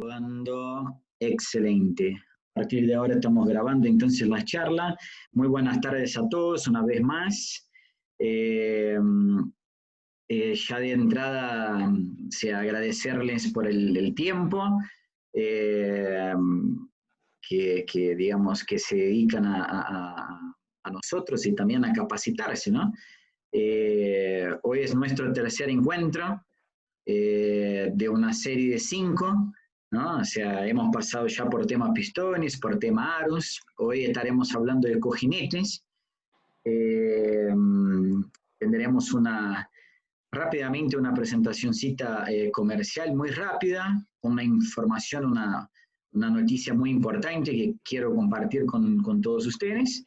Grabando, excelente. A partir de ahora estamos grabando entonces la charla. Muy buenas tardes a todos, una vez más. Ya de entrada, agradecerles por el tiempo eh, digamos, que se dedican a nosotros y también a capacitarse, ¿no? Hoy es nuestro tercer encuentro de una serie de 5, ¿no? O sea, hemos pasado ya por tema pistones, por tema aros, hoy estaremos hablando de cojinetes. Tendremos rápidamente una presentacioncita comercial muy rápida, una información, una noticia muy importante que quiero compartir con todos ustedes.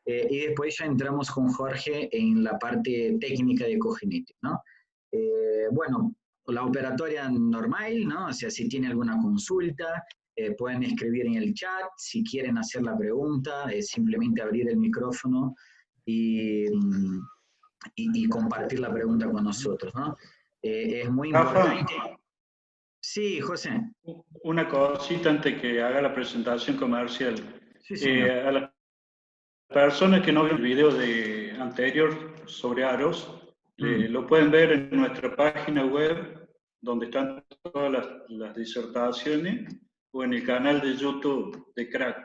Y después ya entramos con Jorge en la parte técnica de cojinetes, ¿no? Bueno, la operatoria normal, ¿no? O sea, si tienen alguna consulta, pueden escribir en el chat. Si quieren hacer la pregunta, simplemente abrir el micrófono y compartir la pregunta con nosotros, ¿no? Es muy importante. Rafa, Sí, José. una cosita antes que haga la presentación comercial. Sí, señor. A las personas que no vieron el video anterior sobre aros, lo pueden ver en nuestra página web, donde están todas las disertaciones, o en el canal de YouTube de Crack.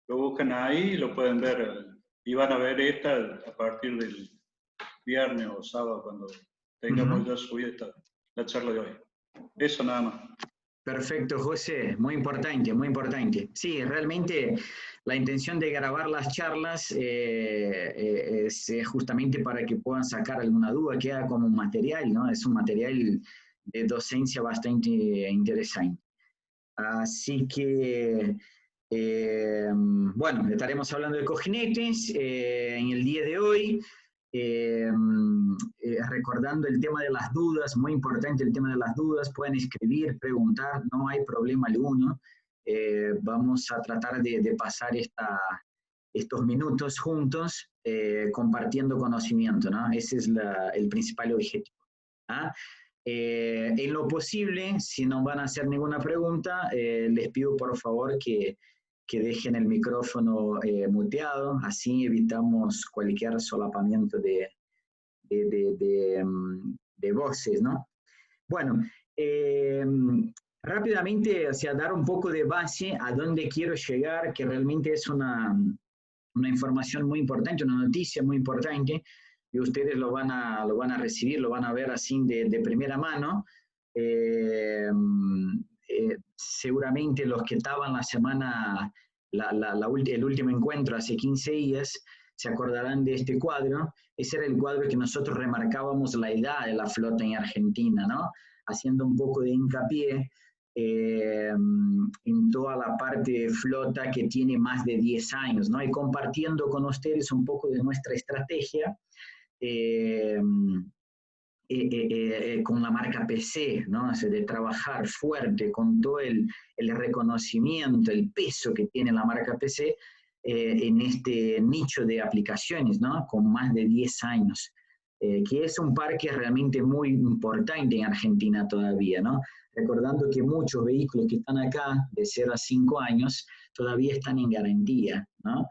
Lo buscan ahí y lo pueden ver, y van a ver esta a partir del viernes o sábado, cuando tengamos ya subida la charla de hoy. Eso nada más. Perfecto, José, muy importante, muy importante. Sí, realmente la intención de grabar las charlas es justamente para que puedan sacar alguna duda, queda como un material, ¿no? Es un material de docencia bastante interesante. Así que, bueno, estaremos hablando de cojinetes en el día de hoy. Recordando el tema de las dudas, muy importante el tema de las dudas, pueden escribir, preguntar, no hay problema alguno. Vamos a tratar de pasar estos minutos juntos compartiendo conocimiento, ¿no? Ese es el principal objetivo. ¿Ah? En lo posible, si no van a hacer ninguna pregunta, les pido por favor que dejen el micrófono muteado, así evitamos cualquier solapamiento de voces, ¿no? Bueno, rápidamente, o sea, dar un poco de base a dónde quiero llegar, que realmente es una información muy importante, una noticia muy importante, y ustedes lo van a recibir, lo van a ver así de primera mano. Seguramente los que estaban la semana, el último encuentro hace 15 días, se acordarán de este cuadro. Ese era el cuadro que nosotros remarcábamos la edad de la flota en Argentina, ¿no? Haciendo un poco de hincapié en toda la parte de flota que tiene más de 10 años, ¿no? Y compartiendo con ustedes un poco de nuestra estrategia con la marca PC, ¿no? O sea, de trabajar fuerte con todo el reconocimiento, el peso que tiene la marca PC en este nicho de aplicaciones, ¿no? Con más de 10 años. Que es un parque realmente muy importante en Argentina todavía, ¿no? Recordando que muchos vehículos que están acá de 0 a 5 años todavía están en garantía, ¿no?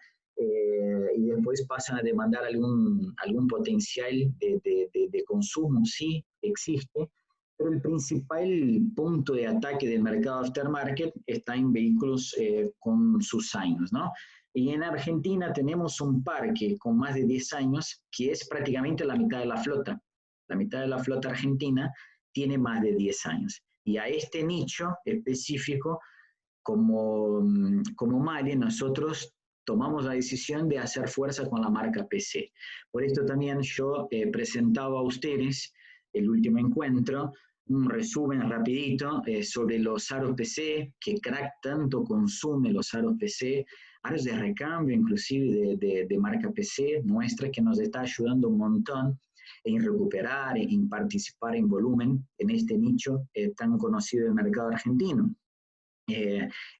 Y después pasan a demandar algún potencial de consumo, sí, existe, pero el principal punto de ataque del mercado aftermarket está en vehículos con sus años, ¿no? Y en Argentina tenemos un parque con más de 10 años que es prácticamente la mitad de la flota. La mitad de la flota argentina tiene más de 10 años. Y a este nicho específico, como Mali, nosotros tomamos la decisión de hacer fuerza con la marca PC. Por esto también yo presentaba a ustedes el último encuentro, un resumen rapidito sobre los aros PC, que Crack tanto consume los aros PC, aros de recambio inclusive de marca PC nuestra, que nos está ayudando un montón en recuperar, en participar en volumen en este nicho tan conocido del mercado argentino.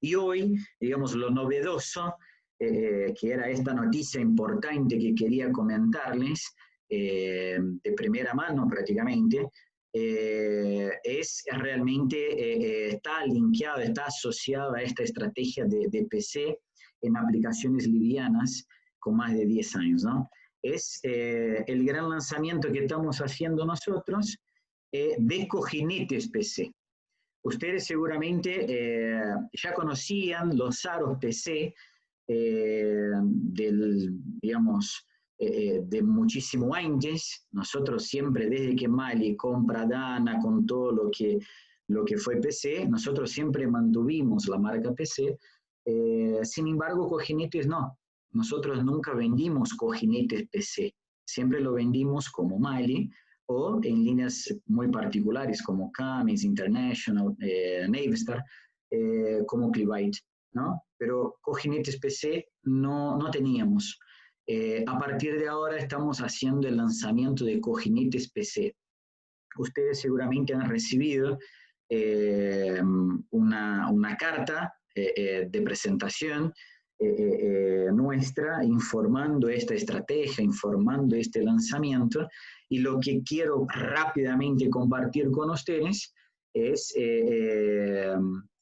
Y hoy, digamos, lo novedoso, que era esta noticia importante que quería comentarles, de primera mano prácticamente, es realmente, está linkeado, está asociado a esta estrategia de PC en aplicaciones livianas con más de 10 años, ¿no? Es el gran lanzamiento que estamos haciendo nosotros de cojinetes PC. Ustedes seguramente ya conocían los aros PC digamos, de muchísimo antes. Nosotros siempre, desde que Mali compra Dana con todo lo que fue PC, nosotros siempre mantuvimos la marca PC. Sin embargo, cojinetes no. Nosotros nunca vendimos cojinetes PC. Siempre lo vendimos como Mali o en líneas muy particulares como Cummins, International, Navistar, como Clivite, ¿no? Pero cojinetes PC no teníamos. A partir de ahora estamos haciendo el lanzamiento de cojinetes PC. Ustedes seguramente han recibido una carta de presentación nuestra informando esta estrategia, informando este lanzamiento, y lo que quiero rápidamente compartir con ustedes es,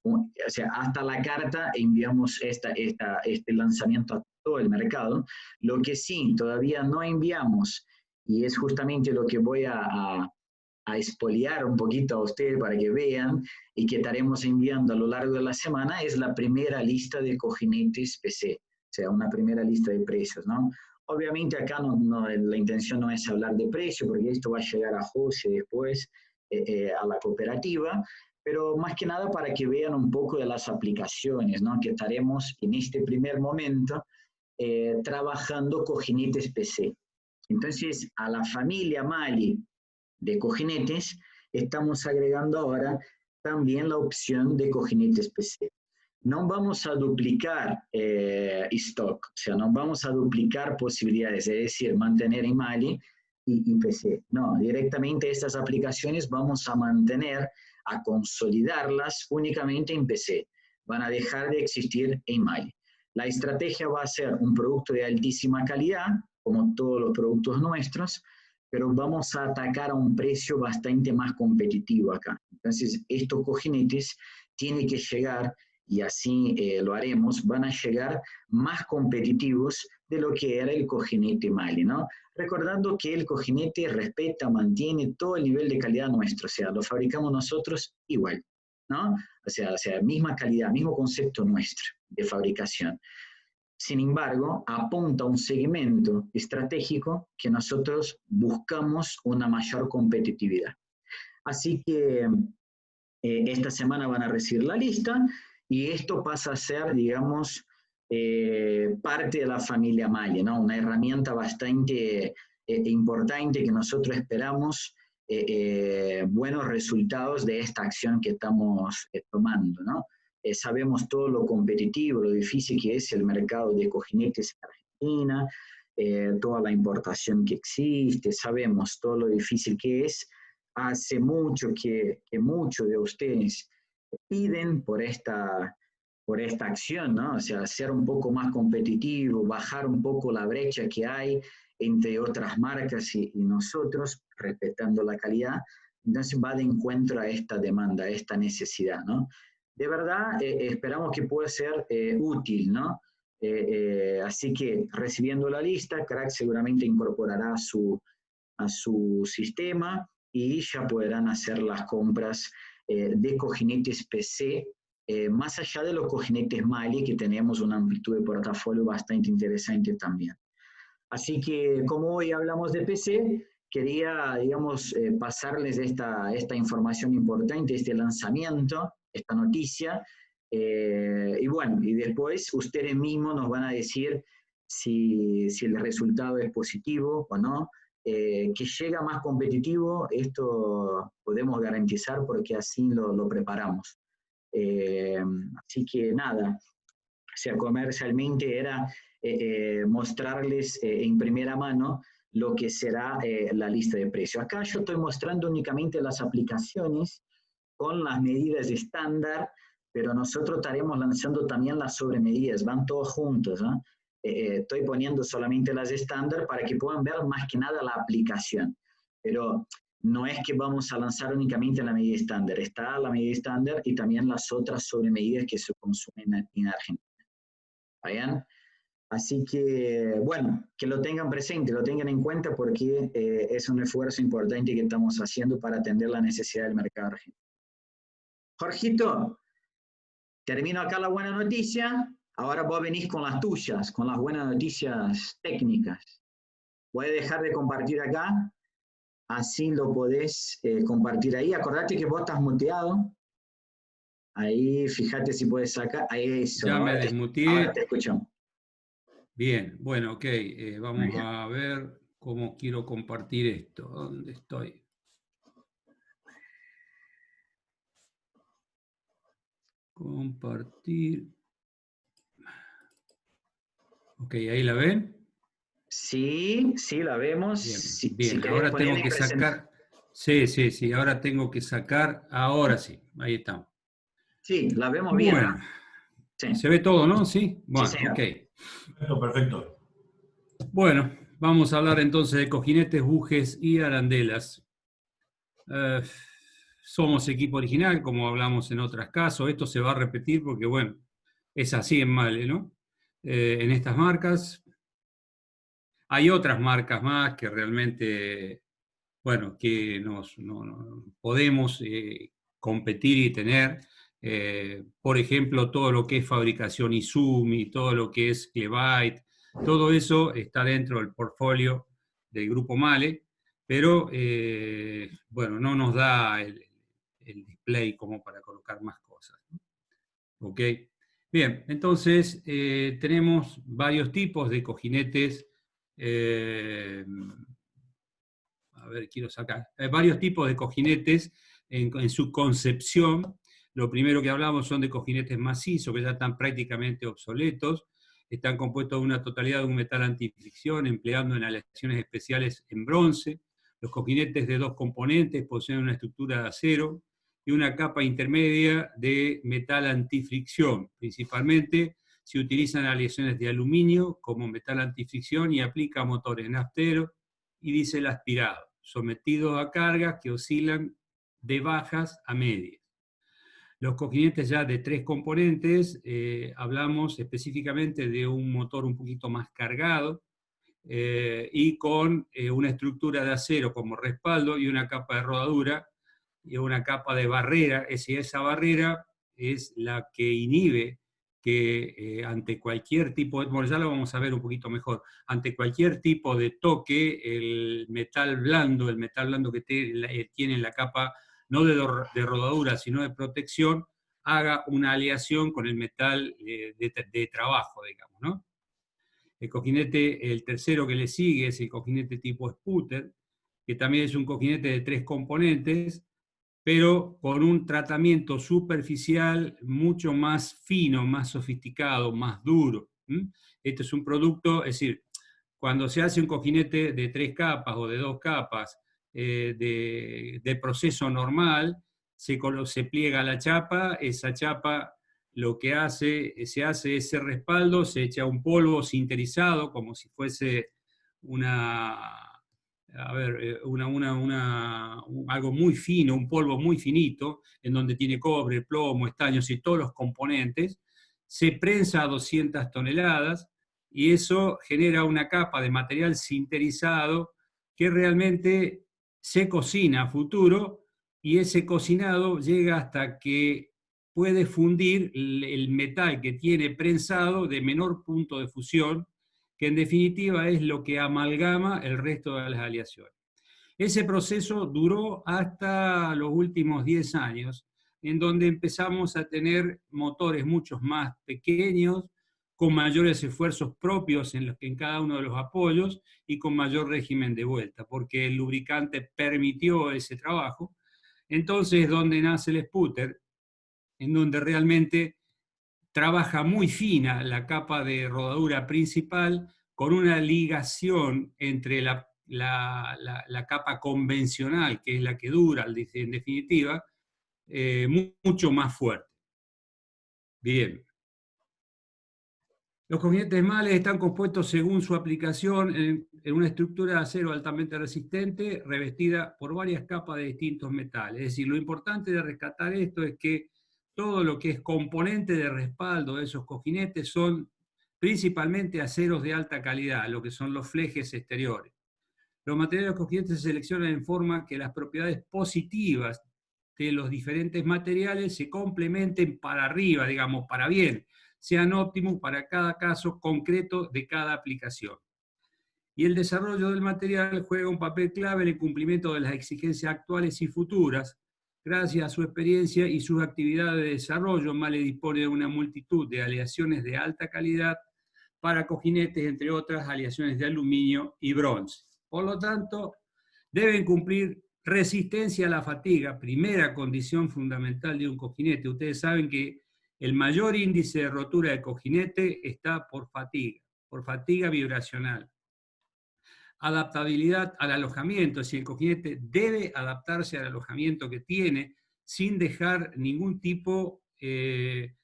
o sea, hasta la carta enviamos este lanzamiento a todo el mercado. Lo que sí todavía no enviamos, y es justamente lo que voy a expoliar un poquito a ustedes para que vean, y que estaremos enviando a lo largo de la semana, es la primera lista de cojinetes PC, o sea, una primera lista de precios, ¿no? Obviamente acá la intención no es hablar de precio, porque esto va a llegar a José después, a la cooperativa, pero más que nada para que vean un poco de las aplicaciones, ¿no? Que estaremos en este primer momento trabajando cojinetes PC. Entonces, a la familia Mali de cojinetes, estamos agregando ahora también la opción de cojinetes PC. No vamos a duplicar stock, o sea, no vamos a duplicar posibilidades, es decir, mantener en Mali y PC. No, directamente estas aplicaciones vamos a mantener, a consolidarlas únicamente en PC. Van a dejar de existir en Mali. La estrategia va a ser un producto de altísima calidad, como todos los productos nuestros, pero vamos a atacar a un precio bastante más competitivo acá. Entonces, estos cojinetes tienen que llegar, y así lo haremos, van a llegar más competitivos de lo que era el cojinete Mali, ¿no? Recordando que el cojinete respeta, mantiene todo el nivel de calidad nuestro, o sea, lo fabricamos nosotros igual, ¿no? O sea, misma calidad, mismo concepto nuestro de fabricación. Sin embargo, apunta a un segmento estratégico que nosotros buscamos una mayor competitividad. Así que esta semana van a recibir la lista y esto pasa a ser, digamos, parte de la familia Mali, ¿no? Una herramienta bastante importante que nosotros esperamos buenos resultados de esta acción que estamos tomando, ¿no? Sabemos todo lo competitivo, lo difícil que es el mercado de cojinetes en Argentina, toda la importación que existe, sabemos todo lo difícil que es. Hace mucho que muchos de ustedes piden por esta acción, ¿no? O sea, ser un poco más competitivo, bajar un poco la brecha que hay entre otras marcas y nosotros, respetando la calidad. Entonces va de encuentro a esta demanda, a esta necesidad, ¿no? De verdad, esperamos que pueda ser útil, ¿no? Así que recibiendo la lista, Crack seguramente incorporará a su sistema y ya podrán hacer las compras de cojinetes PC, más allá de los cojinetes Mali, que tenemos una amplitud de portafolio bastante interesante también. Así que, como hoy hablamos de PC, quería, digamos, pasarles esta información importante, este lanzamiento, esta noticia, y bueno, y después ustedes mismos nos van a decir si el resultado es positivo o no. Que llega más competitivo, esto podemos garantizar porque así lo preparamos. Así que nada, o sea, comercialmente era mostrarles en primera mano lo que será la lista de precios. Acá yo estoy mostrando únicamente las aplicaciones con las medidas estándar, pero nosotros estaremos lanzando también las sobremedidas, van todos juntos, ¿no? Estoy poniendo solamente las estándar para que puedan ver más que nada la aplicación. Pero no es que vamos a lanzar únicamente la medida estándar, está la medida estándar y también las otras sobremedidas que se consumen en Argentina. ¿Bien? Así que, bueno, que lo tengan presente, lo tengan en cuenta porque es un esfuerzo importante que estamos haciendo para atender la necesidad del mercado argentino. Jorgito, termino acá la buena noticia, ahora vos venís con las tuyas, con las buenas noticias técnicas. Voy a dejar de compartir acá, así lo podés compartir ahí. Acordate que vos estás muteado. Ahí, fíjate si puedes sacar. Ahí, eso, Ya me ahora desmuteé. te escuchamos. Bien, bueno, ok. Vamos a ver cómo quiero compartir esto. ¿Dónde estoy? Compartir. Ok, ¿ahí la ven? Sí, sí, la vemos. Bien, Si ahora tengo que sacar. Sí, ahora tengo que sacar. Ahora sí, ahí estamos. Sí, la vemos bien. Bueno, Sí. se ve todo, ¿no? Sí, bueno, Sí, señor. Ok. Perfecto. Bueno, vamos a hablar entonces de cojinetes, bujes y arandelas. Somos equipo original, como hablamos en otros casos. Esto se va a repetir porque, bueno, es así en Mahle, ¿no? En estas marcas. Hay otras marcas más que realmente, bueno, que no podemos competir y tener. Por ejemplo, todo lo que es fabricación Izumi, todo lo que es Klevite, todo eso está dentro del portfolio del grupo Mahle, pero bueno, no nos da el display como para colocar más cosas. ¿Ok? Bien, entonces tenemos varios tipos de cojinetes. A ver, quiero sacar. Varios tipos de cojinetes en su concepción. Lo primero que hablamos son de cojinetes macizos, que ya están prácticamente obsoletos. Están compuestos de una totalidad de un metal antifricción, empleando en aleaciones especiales en bronce. Los cojinetes de 2 componentes poseen una estructura de acero y una capa intermedia de metal antifricción. Principalmente se utilizan aleaciones de aluminio como metal antifricción y aplica motores nafteros y diésel aspirado, sometidos a cargas que oscilan de bajas a medias. Los cojinetes ya de 3 componentes, hablamos específicamente de un motor un poquito más cargado y con una estructura de acero como respaldo y una capa de rodadura y una capa de barrera. Esa barrera es la que inhibe que ante cualquier tipo de, bueno, ya lo vamos a ver un poquito mejor, ante cualquier tipo de toque, el metal blando que tiene la capa no de rodadura, sino de protección, haga una aleación con el metal de trabajo, digamos, ¿no? El cojinete, el tercero que le sigue es el cojinete tipo Sputter, que también es un cojinete de 3 componentes, pero con un tratamiento superficial mucho más fino, más sofisticado, más duro. Este es un producto, es decir, cuando se hace un cojinete de 3 capas o de 2 capas de proceso normal, se pliega la chapa, esa chapa lo que se hace ese respaldo, se echa un polvo sinterizado como si fuese algo muy fino, un polvo muy finito, en donde tiene cobre, plomo, estaños y todos los componentes, se prensa a 200 toneladas y eso genera una capa de material sinterizado que realmente se cocina a futuro y ese cocinado llega hasta que puede fundir el metal que tiene prensado de menor punto de fusión, que en definitiva es lo que amalgama el resto de las aleaciones. Ese proceso duró hasta los últimos 10 años, en donde empezamos a tener motores mucho más pequeños, con mayores esfuerzos propios en cada uno de los apoyos y con mayor régimen de vuelta, porque el lubricante permitió ese trabajo. Entonces, donde nace el Sputter, en donde realmente trabaja muy fina la capa de rodadura principal con una ligación entre la capa convencional, que es la que dura en definitiva, mucho más fuerte. Bien. Los cojinetes males están compuestos según su aplicación en una estructura de acero altamente resistente, revestida por varias capas de distintos metales. Es decir, lo importante de rescatar esto es que todo lo que es componente de respaldo de esos cojinetes son principalmente aceros de alta calidad, lo que son los flejes exteriores. Los materiales cojinetes se seleccionan en forma que las propiedades positivas de los diferentes materiales se complementen para arriba, digamos, para bien, sean óptimos para cada caso concreto de cada aplicación. Y el desarrollo del material juega un papel clave en el cumplimiento de las exigencias actuales y futuras. Gracias a su experiencia y sus actividades de desarrollo, Mahle dispone de una multitud de aleaciones de alta calidad para cojinetes, entre otras aleaciones de aluminio y bronce. Por lo tanto, deben cumplir resistencia a la fatiga, primera condición fundamental de un cojinete. Ustedes saben que el mayor índice de rotura de cojinete está por fatiga vibracional. Adaptabilidad al alojamiento, si el cojinete debe adaptarse al alojamiento que tiene sin dejar ningún tipo de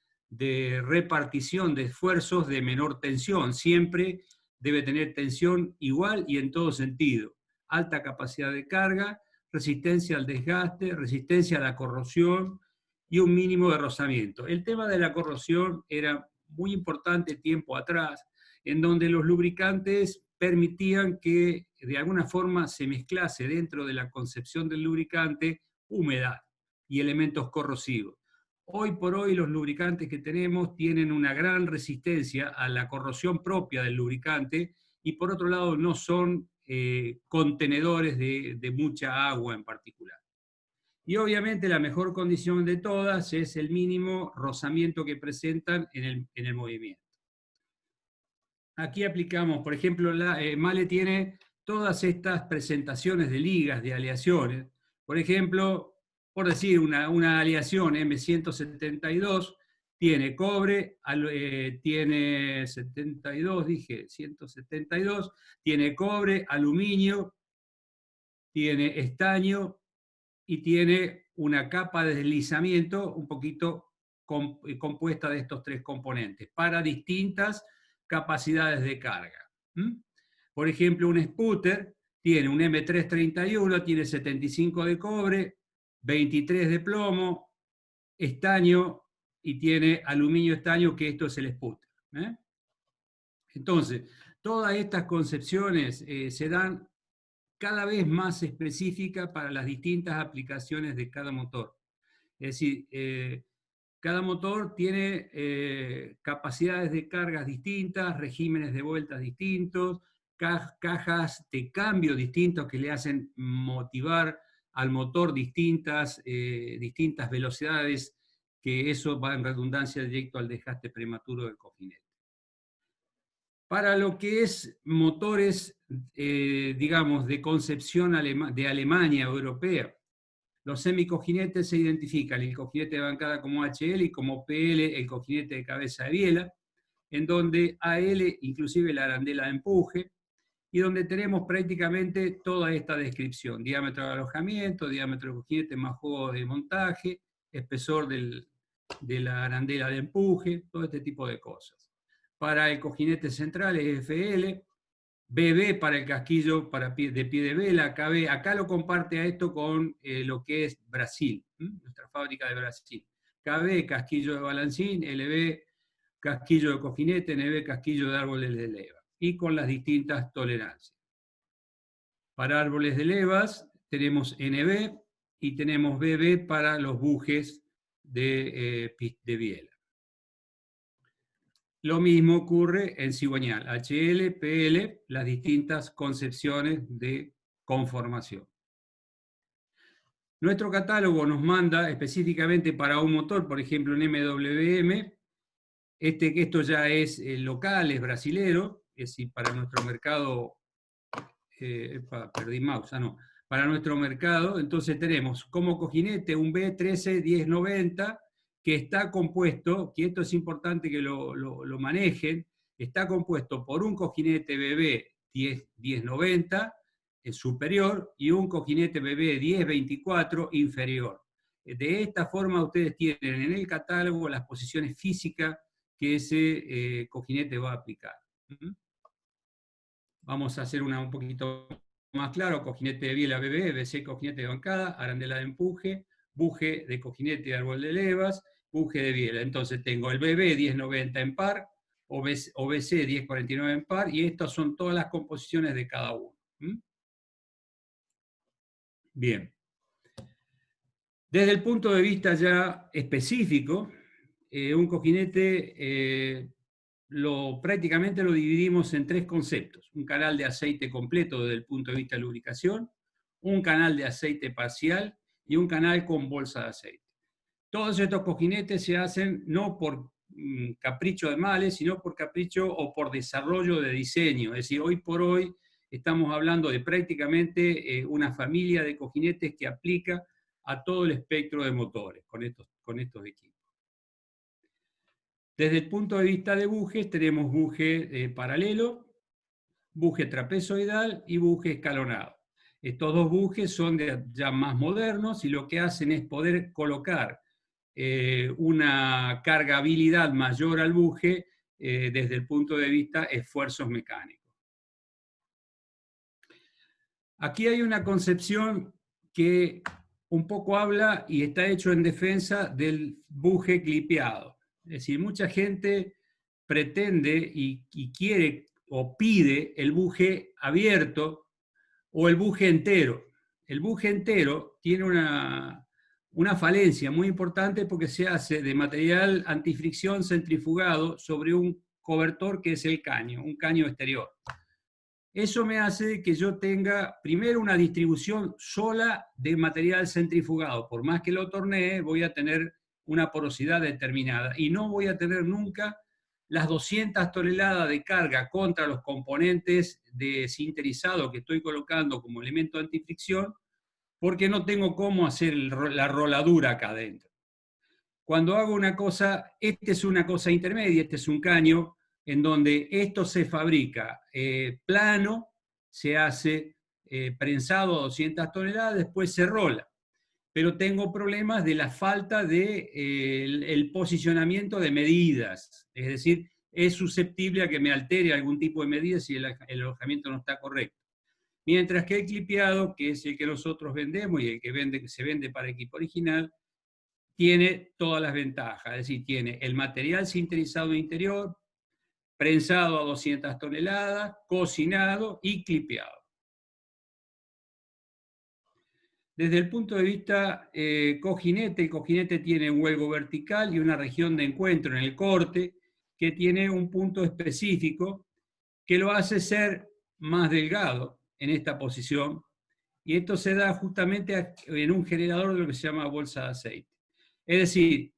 repartición de esfuerzos de menor tensión, siempre debe tener tensión igual y en todo sentido. Alta capacidad de carga, resistencia al desgaste, resistencia a la corrosión y un mínimo de rozamiento. El tema de la corrosión era muy importante tiempo atrás, en donde los lubricantes permitían que de alguna forma se mezclase dentro de la concepción del lubricante humedad y elementos corrosivos. Hoy por hoy los lubricantes que tenemos tienen una gran resistencia a la corrosión propia del lubricante y por otro lado no son contenedores de mucha agua en particular. Y obviamente la mejor condición de todas es el mínimo rozamiento que presentan en el movimiento. Aquí aplicamos, por ejemplo, Mahle tiene todas estas presentaciones de ligas, de aleaciones. Por ejemplo, por decir una aleación M172, tiene cobre, tiene 172, tiene cobre, aluminio, tiene estaño y tiene una capa de deslizamiento un poquito compuesta de estos tres componentes para distintas capacidades de carga. Por ejemplo, un sputter tiene un M331, tiene 75 de cobre, 23 de plomo, estaño y tiene aluminio estaño, que esto es el sputter. Entonces, todas estas concepciones se dan cada vez más específicas para las distintas aplicaciones de cada motor. Es decir, cada motor tiene capacidades de cargas distintas, regímenes de vueltas distintos, cajas de cambio distintos que le hacen motivar al motor distintas velocidades, que eso va en redundancia directo al desgaste prematuro del cojinete. Para lo que es motores, digamos, de concepción de Alemania o europea, los semicojinetes se identifican el cojinete de bancada como HL y como PL el cojinete de cabeza de biela, en donde AL inclusive la arandela de empuje, y donde tenemos prácticamente toda esta descripción: diámetro de alojamiento, diámetro de cojinete más juego de montaje, espesor de la arandela de empuje, todo este tipo de cosas. Para el cojinete central es FL, BB para el casquillo de pie de vela, KB, acá lo comparte a esto con lo que es Brasil, nuestra fábrica de Brasil. KB, casquillo de balancín, LB, casquillo de cojinete, NB, casquillo de árboles de leva, y con las distintas tolerancias. Para árboles de levas tenemos NB y tenemos BB para los bujes de biela. Lo mismo ocurre en cigüeñal, HL, PL, las distintas concepciones de conformación. Nuestro catálogo nos manda específicamente para un motor, por ejemplo un MWM, esto ya es local, es brasilero, es decir, para nuestro mercado, para nuestro mercado, entonces tenemos como cojinete un B131090, que está compuesto, que esto es importante que lo manejen, está compuesto por un cojinete BB 1090 superior y un cojinete BB 1024 inferior. De esta forma ustedes tienen en el catálogo las posiciones físicas que ese cojinete va a aplicar. Vamos a hacer una un poquito más claro: cojinete de biela BB, BC cojinete de bancada, arandela de empuje, buje de cojinete de árbol de levas, buje de biela. Entonces tengo el BB 1090 en par, OBC 1049 en par, y estas son todas las composiciones de cada uno. Bien. Desde el punto de vista ya específico, un cojinete prácticamente lo dividimos en tres conceptos: un canal de aceite completo desde el punto de vista de lubricación, un canal de aceite parcial y un canal con bolsa de aceite. Todos estos cojinetes se hacen no por capricho de males, sino por capricho o por desarrollo de diseño. Es decir, hoy por hoy estamos hablando de prácticamente una familia de cojinetes que aplica a todo el espectro de motores con estos equipos. Desde el punto de vista de bujes, tenemos buje paralelo, buje trapezoidal y buje escalonado. Estos dos bujes son ya más modernos y lo que hacen es poder colocar una cargabilidad mayor al buje desde el punto de vista esfuerzos mecánicos. Aquí hay una concepción que un poco habla y está hecho en defensa del buje clipeado. Es decir, mucha gente pretende y quiere o pide el buje abierto o el buje entero. El buje entero tiene una falencia muy importante porque se hace de material antifricción centrifugado sobre un cobertor que es el caño, un caño exterior. Eso me hace que yo tenga primero una distribución sola de material centrifugado. Por más que lo tornee, voy a tener una porosidad determinada y no voy a tener nunca las 200 toneladas de carga contra los componentes de sinterizado que estoy colocando como elemento antifricción, porque no tengo cómo hacer la roladura acá adentro. Cuando hago una cosa, esta es una cosa intermedia, este es un caño en donde esto se fabrica plano, se hace prensado a 200 toneladas, después se rola. Pero tengo problemas de la falta de el posicionamiento de medidas, es decir, es susceptible a que me altere algún tipo de medida si el alojamiento no está correcto. Mientras que el clipeado, que es el que nosotros vendemos y el que se vende para equipo original, tiene todas las ventajas, es decir, tiene el material sinterizado interior, prensado a 200 toneladas, cocinado y clipeado. Desde el punto de vista cojinete, el cojinete tiene un huelgo vertical y una región de encuentro en el corte que tiene un punto específico que lo hace ser más delgado en esta posición, y esto se da justamente en un generador de lo que se llama bolsa de aceite. Es decir,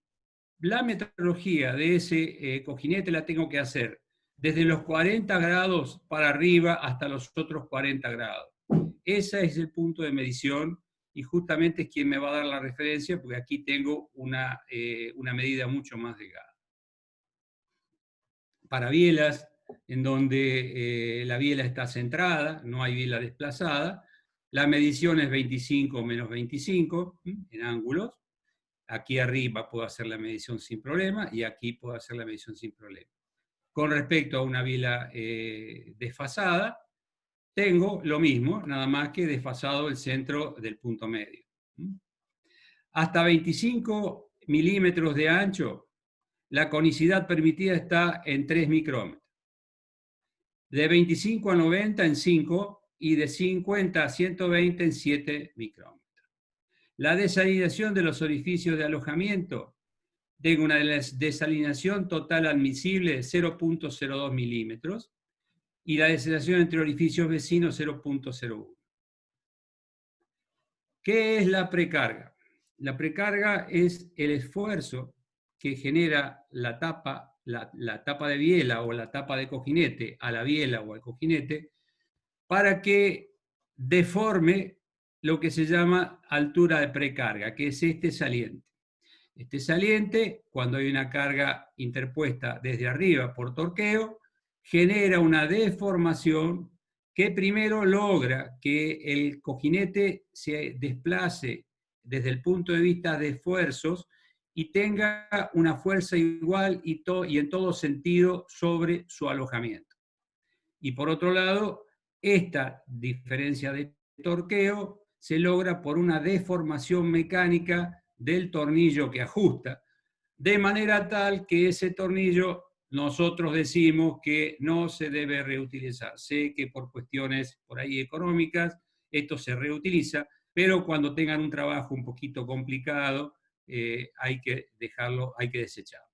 la metrología de ese cojinete la tengo que hacer desde los 40 grados para arriba hasta los otros 40 grados. Ese es el punto de medición y justamente es quien me va a dar la referencia, porque aquí tengo una medida mucho más delgada. Para bielas, en donde la biela está centrada, no hay biela desplazada, la medición es 25 menos 25 en ángulos. Aquí arriba puedo hacer la medición sin problema y aquí puedo hacer la medición sin problema. Con respecto a una biela desfasada, tengo lo mismo, nada más que desfasado el centro del punto medio. Hasta 25 milímetros de ancho, la conicidad permitida está en 3 micrómetros. De 25 a 90 en 5 y de 50 a 120 en 7 micrómetros. La desalinación de los orificios de alojamiento, tengo una desalinación total admisible de 0.02 milímetros y la desalinación entre orificios vecinos 0.01. ¿Qué es la precarga? La precarga es el esfuerzo que genera la tapa de biela o la tapa de cojinete a la biela o al cojinete para que deforme lo que se llama altura de precarga, que es este saliente. Este saliente, cuando hay una carga interpuesta desde arriba por torqueo, genera una deformación que primero logra que el cojinete se desplace desde el punto de vista de esfuerzos y tenga una fuerza igual y en todo sentido sobre su alojamiento. Y por otro lado, esta diferencia de torqueo se logra por una deformación mecánica del tornillo que ajusta, de manera tal que ese tornillo nosotros decimos que no se debe reutilizar. Sé que por cuestiones por ahí económicas esto se reutiliza, pero cuando tengan un trabajo un poquito complicado hay que dejarlo, hay que desecharlo.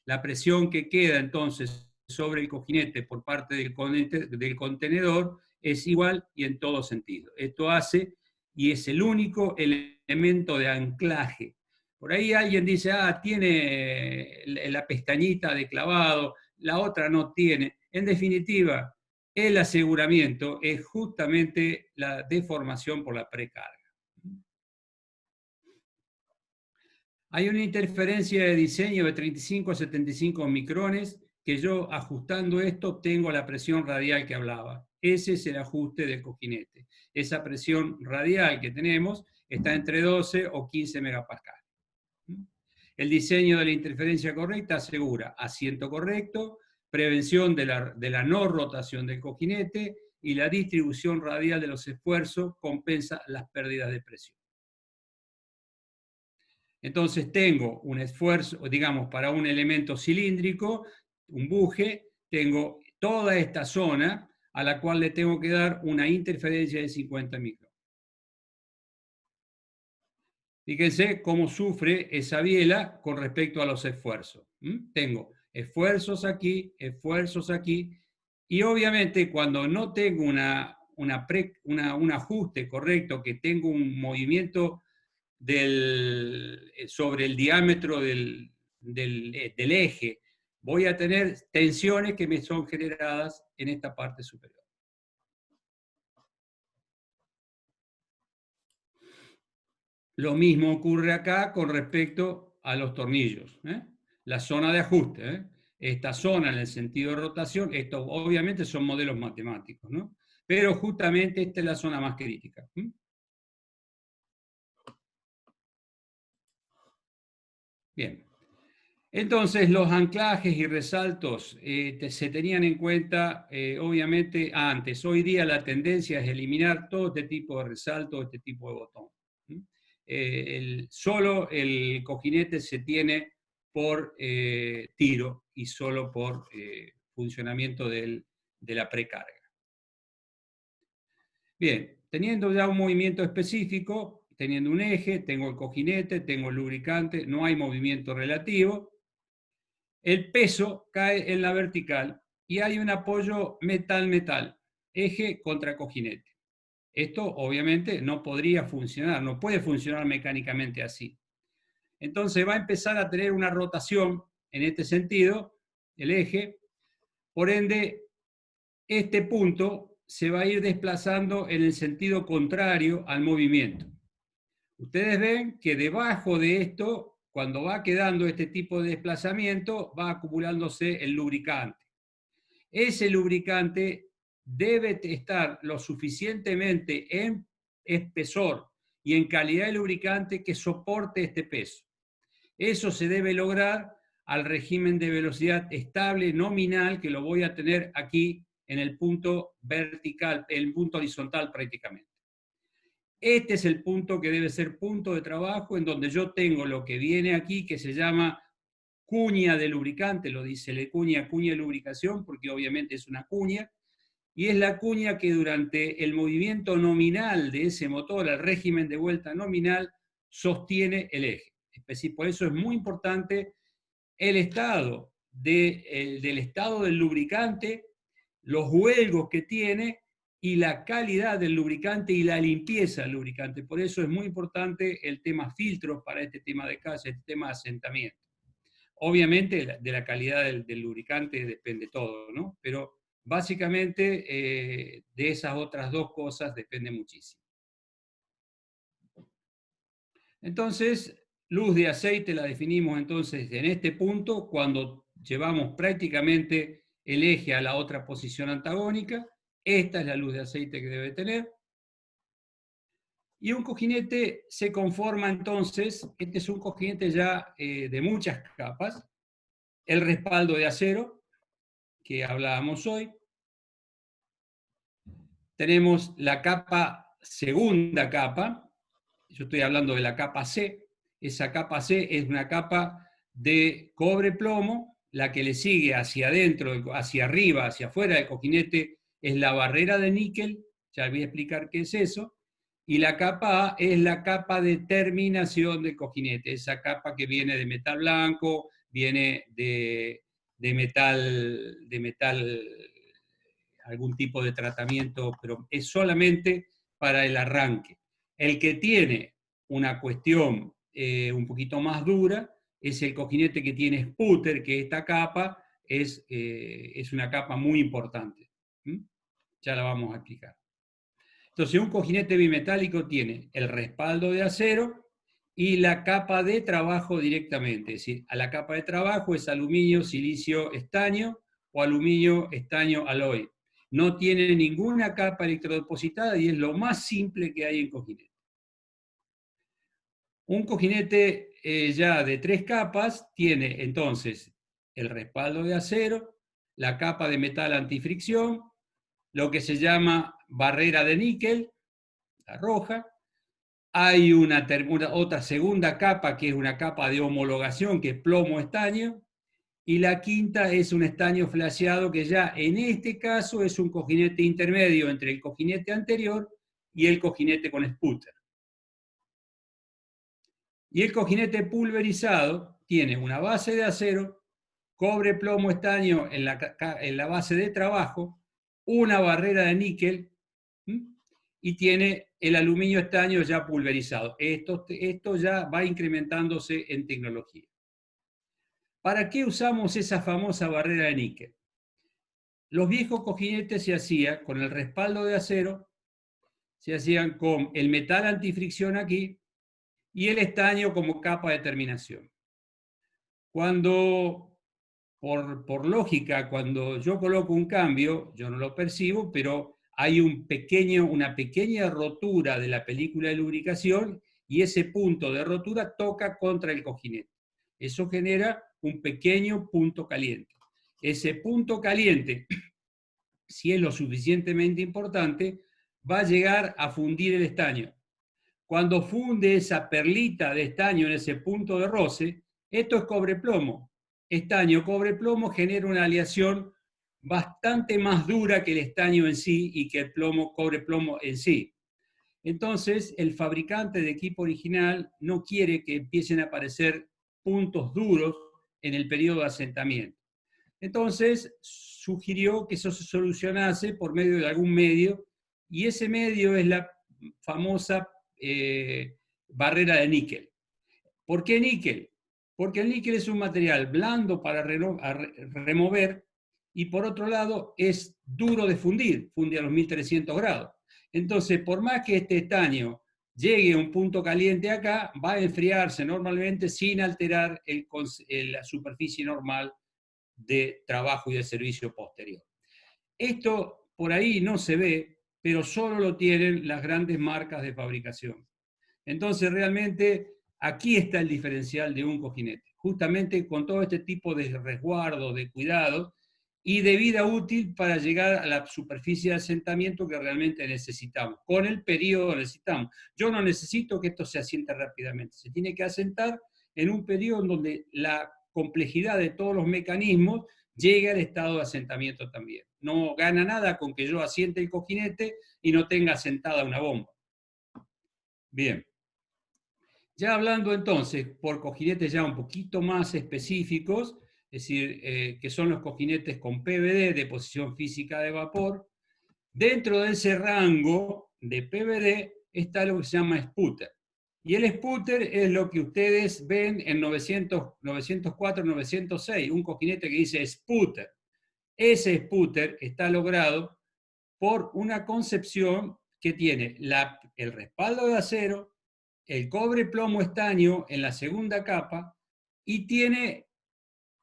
La presión que queda entonces sobre el cojinete por parte del contenedor es igual y en todo sentido. Esto hace, y es el único elemento de anclaje. Por ahí alguien dice, tiene la pestañita de clavado, la otra no tiene. En definitiva, el aseguramiento es justamente la deformación por la precarga. Hay una interferencia de diseño de 35 a 75 micrones que yo, ajustando esto, tengo la presión radial que hablaba. Ese es el ajuste del cojinete. Esa presión radial que tenemos está entre 12 o 15 megapascales. El diseño de la interferencia correcta asegura asiento correcto, prevención de la no rotación del cojinete y la distribución radial de los esfuerzos compensa las pérdidas de presión. Entonces tengo un esfuerzo, digamos, para un elemento cilíndrico, un buje, tengo toda esta zona a la cual le tengo que dar una interferencia de 50 micrones. Fíjense cómo sufre esa biela con respecto a los esfuerzos. Tengo esfuerzos aquí, y obviamente cuando no tengo un ajuste correcto, que tengo un movimiento sobre el diámetro del eje, voy a tener tensiones que me son generadas en esta parte superior. Lo mismo ocurre acá con respecto a los tornillos. La zona de ajuste. Esta zona en el sentido de rotación, esto obviamente son modelos matemáticos, ¿no? Pero justamente esta es la zona más crítica. Bien. Entonces, los anclajes y resaltos se tenían en cuenta, obviamente, antes. Hoy día la tendencia es eliminar todo este tipo de resalto, este tipo de botón. Solo el cojinete se tiene por tiro y solo por funcionamiento de la precarga. Bien, teniendo ya un movimiento específico, teniendo un eje, tengo el cojinete, tengo el lubricante, no hay movimiento relativo. El peso cae en la vertical y hay un apoyo metal-metal, eje contra cojinete. Esto obviamente no podría funcionar, no puede funcionar mecánicamente así. Entonces va a empezar a tener una rotación en este sentido, el eje, por ende este punto se va a ir desplazando en el sentido contrario al movimiento. Ustedes ven que debajo de esto, cuando va quedando este tipo de desplazamiento, va acumulándose el lubricante. Ese lubricante debe estar lo suficientemente en espesor y en calidad de lubricante que soporte este peso. Eso se debe lograr al régimen de velocidad estable nominal que lo voy a tener aquí en el punto vertical, el punto horizontal prácticamente. Este es el punto que debe ser punto de trabajo en donde yo tengo lo que viene aquí que se llama cuña de lubricante, lo dice la cuña de lubricación porque obviamente es una cuña, y es la cuña que durante el movimiento nominal de ese motor, el régimen de vuelta nominal, sostiene el eje. Por eso es muy importante el estado del estado del lubricante, los huelgos que tiene y la calidad del lubricante y la limpieza del lubricante. Por eso es muy importante el tema filtros para este tema de casa, este tema de asentamiento. Obviamente de la calidad del lubricante depende todo, ¿no? Pero básicamente de esas otras dos cosas depende muchísimo. Entonces, luz de aceite la definimos entonces en este punto cuando llevamos prácticamente el eje a la otra posición antagónica. Esta es la luz de aceite que debe tener. Y un cojinete se conforma entonces, este es un cojinete ya de muchas capas, el respaldo de acero, que hablábamos hoy. Tenemos la segunda capa, yo estoy hablando de la capa C, esa capa C es una capa de cobre-plomo, la que le sigue hacia adentro, hacia arriba, hacia afuera del cojinete es la barrera de níquel, ya voy a explicar qué es eso, y la capa A es la capa de terminación del cojinete, esa capa que viene de metal blanco, viene de metal, algún tipo de tratamiento, pero es solamente para el arranque. El que tiene una cuestión un poquito más dura es el cojinete que tiene sputter, que esta capa es una capa muy importante. Ya la vamos a explicar. Entonces, un cojinete bimetálico tiene el respaldo de acero y la capa de trabajo directamente. Es decir, a la capa de trabajo es aluminio, silicio, estaño o aluminio, estaño, aloy. No tiene ninguna capa electrodepositada y es lo más simple que hay en cojinete. Un cojinete ya de 3 capas tiene entonces el respaldo de acero, la capa de metal antifricción, lo que se llama barrera de níquel, la roja. Hay otra segunda capa que es una capa de homologación que es plomo-estaño, y la quinta es un estaño flasheado que ya en este caso es un cojinete intermedio entre el cojinete anterior y el cojinete con sputter. Y el cojinete pulverizado tiene una base de acero, cobre, plomo, estaño en la base de trabajo, una barrera de níquel, y tiene el aluminio estaño ya pulverizado. Esto ya va incrementándose en tecnología. ¿Para qué usamos esa famosa barrera de níquel? Los viejos cojinetes se hacían con el respaldo de acero, se hacían con el metal antifricción aquí y el estaño como capa de terminación. Cuando, por lógica, cuando yo coloco un cambio, yo no lo percibo, pero hay una pequeña rotura de la película de lubricación y ese punto de rotura toca contra el cojinete. Eso genera un pequeño punto caliente. Ese punto caliente, si es lo suficientemente importante, va a llegar a fundir el estaño. Cuando funde esa perlita de estaño en ese punto de roce, esto es cobre-plomo. Estaño, cobre-plomo genera una aleación bastante más dura que el estaño en sí y que el plomo, cobre-plomo en sí. Entonces, el fabricante de equipo original no quiere que empiecen a aparecer puntos duros en el periodo de asentamiento. Entonces, sugirió que eso se solucionase por medio de algún medio, y ese medio es la famosa barrera de níquel. ¿Por qué níquel? Porque el níquel es un material blando para remover y por otro lado es duro de fundir, funde a los 1300 grados. Entonces, por más que este estaño llegue a un punto caliente acá, va a enfriarse normalmente sin alterar la superficie normal de trabajo y de servicio posterior. Esto por ahí no se ve, pero solo lo tienen las grandes marcas de fabricación. Entonces, realmente, aquí está el diferencial de un cojinete, justamente con todo este tipo de resguardo, de cuidado y de vida útil para llegar a la superficie de asentamiento que realmente necesitamos, con el periodo que necesitamos. Yo no necesito que esto se asiente rápidamente, se tiene que asentar en un periodo en donde la complejidad de todos los mecanismos llegue al estado de asentamiento también. No gana nada con que yo asiente el cojinete y no tenga asentada una bomba. Bien. Ya hablando entonces por cojinetes ya un poquito más específicos, es decir, que son los cojinetes con PVD, deposición física de vapor, dentro de ese rango de PVD está lo que se llama sputter. Y el sputter es lo que ustedes ven en 904, 906, un cojinete que dice sputter. Ese sputter está logrado por una concepción que tiene el respaldo de acero, el cobre, plomo, estaño en la segunda capa y tiene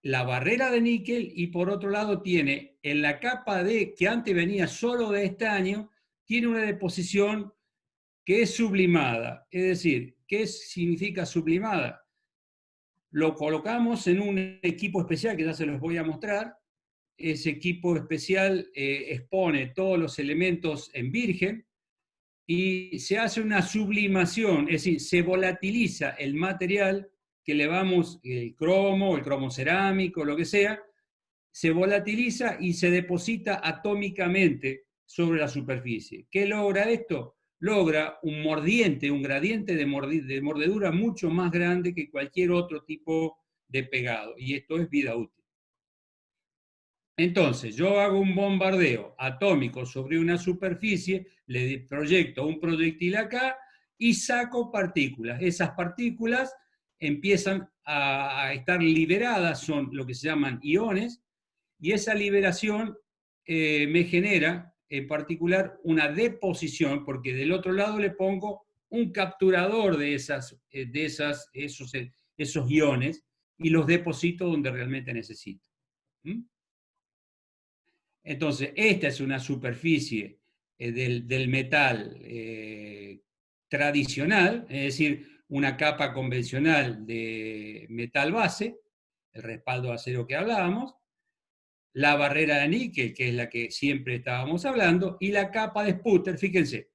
la barrera de níquel y por otro lado tiene en la capa que antes venía solo de estaño, tiene una deposición que es sublimada. Es decir, ¿qué significa sublimada? Lo colocamos en un equipo especial que ya se los voy a mostrar. Ese equipo especial expone todos los elementos en virgen y se hace una sublimación, es decir, se volatiliza el material que elevamos, el cromo cerámico, lo que sea, se volatiliza y se deposita atómicamente sobre la superficie. ¿Qué logra esto? Logra un gradiente de mordedura mucho más grande que cualquier otro tipo de pegado, y esto es vida útil. Entonces, yo hago un bombardeo atómico sobre una superficie, le proyecto un proyectil acá y saco partículas. Esas partículas empiezan a estar liberadas, son lo que se llaman iones, y esa liberación me genera en particular una deposición, porque del otro lado le pongo un capturador de esos iones y los deposito donde realmente necesito. Entonces, esta es una superficie del metal tradicional, es decir, una capa convencional de metal base, el respaldo de acero que hablábamos, la barrera de níquel, que es la que siempre estábamos hablando, y la capa de sputter. Fíjense,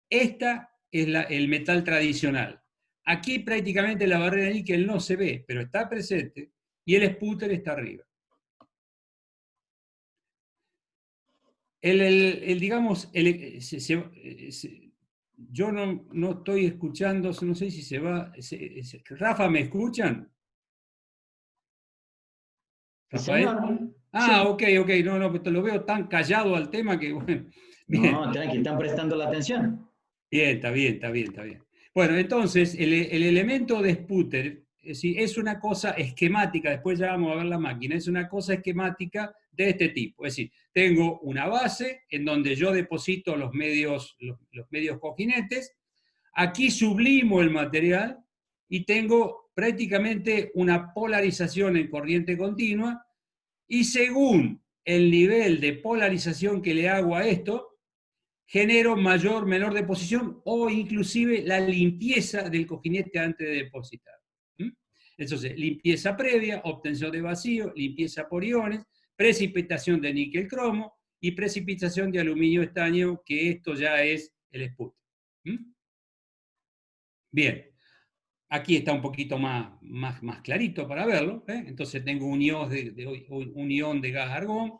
esta es el metal tradicional. Aquí prácticamente la barrera de níquel no se ve, pero está presente, y el sputter está arriba. Yo no estoy escuchando, no sé si se va. Rafa, ¿me escuchan? ¿Rafael? Ah, sí. Ok, no, lo veo tan callado al tema que, bueno. Bien. No, tranqui, están prestando la atención. Bien, está bien. Bueno, entonces, el elemento de sputter es una cosa esquemática, después ya vamos a ver la máquina, es una cosa esquemática de este tipo. Es decir, tengo una base en donde yo deposito los medios cojinetes, aquí sublimo el material y tengo prácticamente una polarización en corriente continua, y según el nivel de polarización que le hago a esto, genero mayor, menor deposición o inclusive la limpieza del cojinete antes de depositar. Entonces, limpieza previa, obtención de vacío, limpieza por iones, precipitación de níquel cromo y precipitación de aluminio estaño, que esto ya es el sputter. Bien, aquí está un poquito más clarito para verlo. Entonces tengo un ion de gas argón,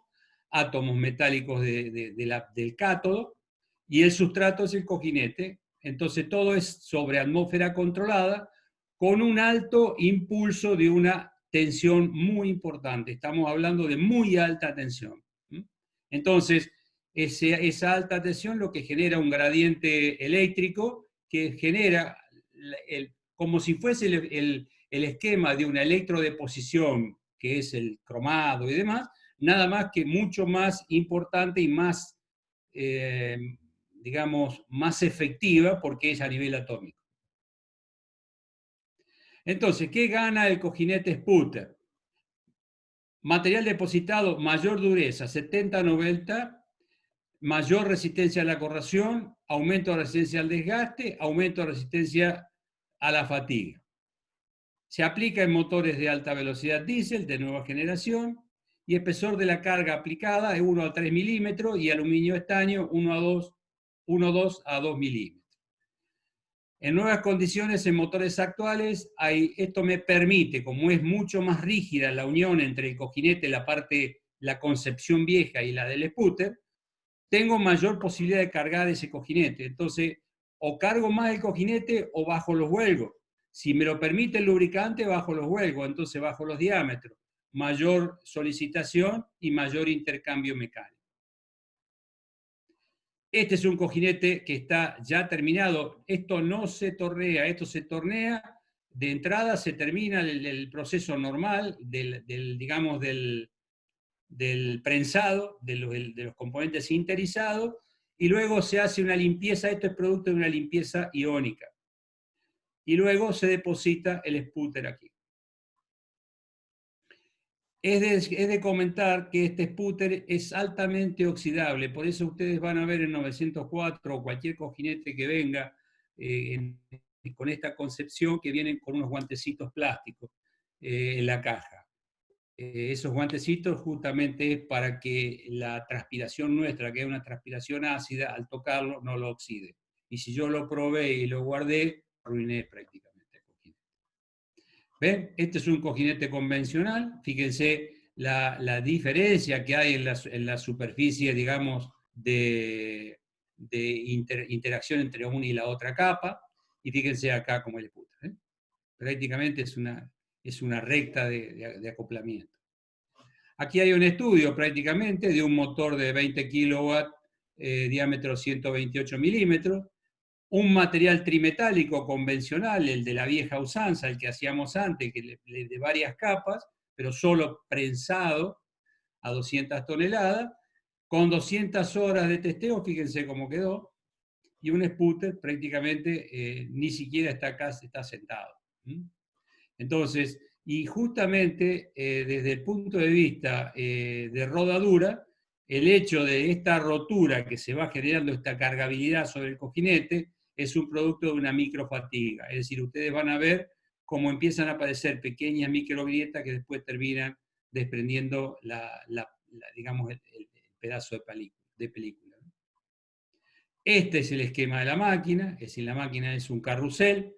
átomos metálicos del cátodo, y el sustrato es el cojinete. Entonces todo es sobre atmósfera controlada con un alto impulso de una tensión muy importante. Estamos hablando de muy alta tensión. Entonces, esa alta tensión lo que genera un gradiente eléctrico que genera, como si fuese el esquema de una electrodeposición, que es el cromado y demás, nada más que mucho más importante y más, digamos, más efectiva porque es a nivel atómico. Entonces, ¿qué gana el cojinete sputter? Material depositado, mayor dureza, 70-90, mayor resistencia a la corrosión, aumento de resistencia al desgaste, aumento de resistencia a la fatiga. Se aplica en motores de alta velocidad diésel de nueva generación, y espesor de la carga aplicada es 1 a 3 milímetros y aluminio estaño 1,2 a 2 milímetros. En nuevas condiciones, en motores actuales, esto me permite, como es mucho más rígida la unión entre el cojinete, la concepción vieja y la del sputter, tengo mayor posibilidad de cargar ese cojinete. Entonces, o cargo más el cojinete o bajo los huelgos. Si me lo permite el lubricante, bajo los huelgos, entonces bajo los diámetros. Mayor solicitación y mayor intercambio mecánico. Este es un cojinete que está ya terminado. Esto no se tornea, esto se tornea. De entrada se termina el proceso normal digamos, del prensado, de los componentes sinterizados, y luego se hace una limpieza. Esto es producto de una limpieza iónica. Y luego se deposita el sputter aquí. Es de comentar que este sputter es altamente oxidable, por eso ustedes van a ver en 904 o cualquier cojinete que venga con esta concepción que vienen con unos guantecitos plásticos en la caja. Esos guantecitos justamente es para que la transpiración nuestra, que es una transpiración ácida, al tocarlo no lo oxide. Y si yo lo probé y lo guardé, arruiné prácticamente el cojinete. ¿Ven? Este es un cojinete convencional. Fíjense la diferencia que hay en la superficie, digamos, de interacción entre una y la otra capa. Y fíjense acá como el puta. Prácticamente es una recta de acoplamiento. Aquí hay un estudio prácticamente de un motor de 20 kilowatts, diámetro 128 milímetros, un material trimetálico convencional, el de la vieja usanza, el que hacíamos antes, de varias capas, pero solo prensado a 200 toneladas, con 200 horas de testeo, fíjense cómo quedó, y un sputter prácticamente ni siquiera está acá, está sentado. Entonces, y justamente desde el punto de vista de rodadura, el hecho de esta rotura que se va generando, esta cargabilidad sobre el cojinete, es un producto de una microfatiga. Es decir, ustedes van a ver cómo empiezan a aparecer pequeñas microgrietas que después terminan desprendiendo digamos, el pedazo de película. Este es el esquema de la máquina, es decir, la máquina es un carrusel,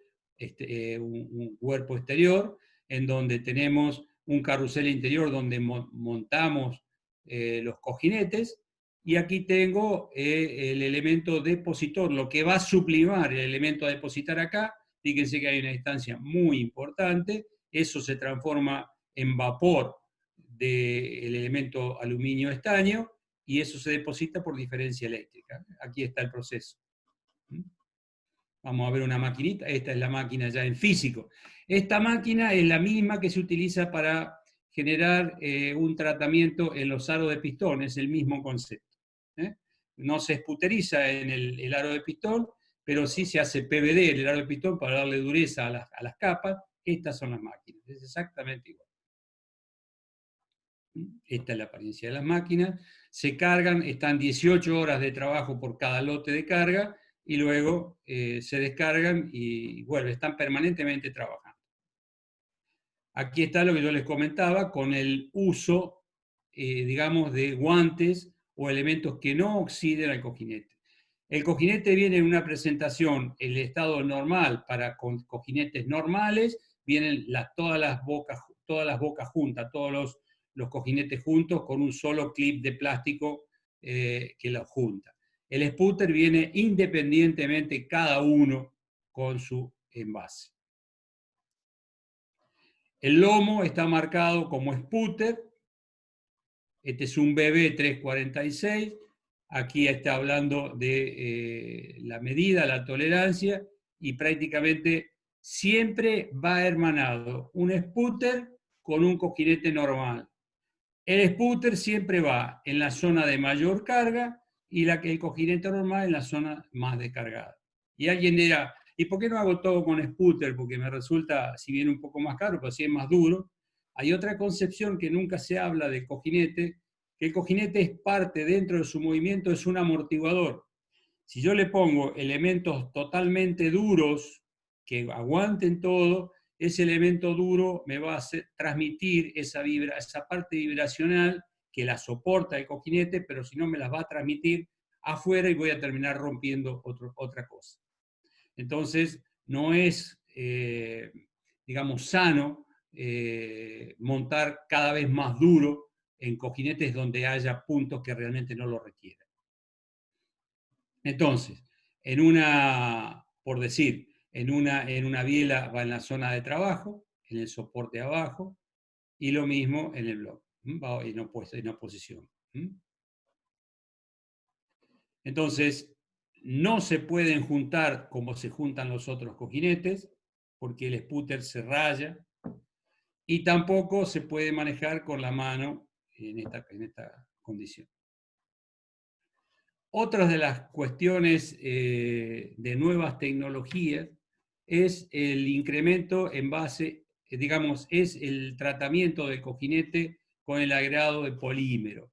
un cuerpo exterior, en donde tenemos un carrusel interior donde montamos los cojinetes, y aquí tengo el elemento depositor, lo que va a sublimar el elemento a depositar acá. Fíjense que hay una distancia muy importante, eso se transforma en vapor del elemento aluminio estaño, y eso se deposita por diferencia eléctrica. Aquí está el proceso. Vamos a ver una maquinita, esta es la máquina ya en físico. Esta máquina es la misma que se utiliza para generar un tratamiento en los aros de pistón, es el mismo concepto. No se esputeriza en el aro de pistón, pero sí se hace PVD en el aro de pistón para darle dureza a las capas. Estas son las máquinas, es exactamente igual. Esta es la apariencia de las máquinas. Se cargan, están 18 horas de trabajo por cada lote de carga, y luego se descargan y vuelven, están permanentemente trabajando. Aquí está lo que yo les comentaba, con el uso, digamos, de guantes o elementos que no oxiden al cojinete. El cojinete viene en una presentación, el estado normal para cojinetes normales, vienen todas las bocas juntas, todos los cojinetes juntos con un solo clip de plástico que los junta. El sputter viene independientemente cada uno con su envase. El lomo está marcado como sputter. Este es un BB346. Aquí está hablando de la medida, la tolerancia, y prácticamente siempre va hermanado un sputter con un cojinete normal. El sputter siempre va en la zona de mayor carga y el cojinete normal en la zona más descargada. Y alguien dirá, ¿y por qué no hago todo con sputter? Porque me resulta, si bien un poco más caro, pero si es más duro. Hay otra concepción que nunca se habla del cojinete, que el cojinete es parte dentro de su movimiento, es un amortiguador. Si yo le pongo elementos totalmente duros que aguanten todo, ese elemento duro me va a transmitir esa parte vibracional que la soporta el cojinete, pero si no me las va a transmitir afuera y voy a terminar rompiendo otra cosa. Entonces, no es, digamos, sano montar cada vez más duro en cojinetes donde haya puntos que realmente no lo requieran. Entonces, por decir, en una biela va en la zona de trabajo, en el soporte abajo, y lo mismo en el bloque, va en oposición. Entonces, no se pueden juntar como se juntan los otros cojinetes, porque el sputter se raya, y tampoco se puede manejar con la mano en esta condición. Otras de las cuestiones de nuevas tecnologías es el incremento en base, digamos, es el tratamiento del cojinete con el agregado de polímero.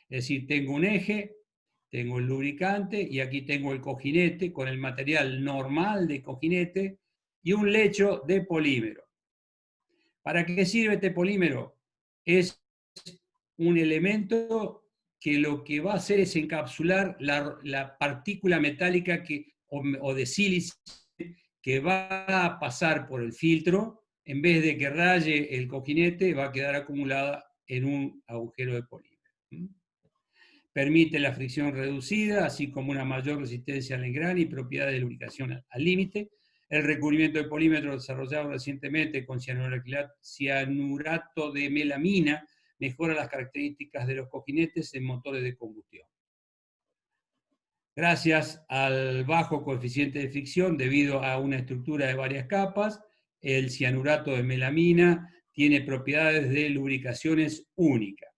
Es decir, tengo un eje tengo el lubricante y aquí tengo el cojinete con el material normal de cojinete y un lecho de polímero. ¿Para qué sirve este polímero? Es un elemento que lo que va a hacer es encapsular la partícula metálica o de sílice que va a pasar por el filtro. En vez de que raye el cojinete, va a quedar acumulada en un agujero de polímero. Permite la fricción reducida, así como una mayor resistencia al engrane y propiedades de lubricación al límite. El recubrimiento de polímero desarrollado recientemente con cianurato de melamina mejora las características de los cojinetes en motores de combustión. Gracias al bajo coeficiente de fricción debido a una estructura de varias capas, el cianurato de melamina tiene propiedades de lubricaciones únicas.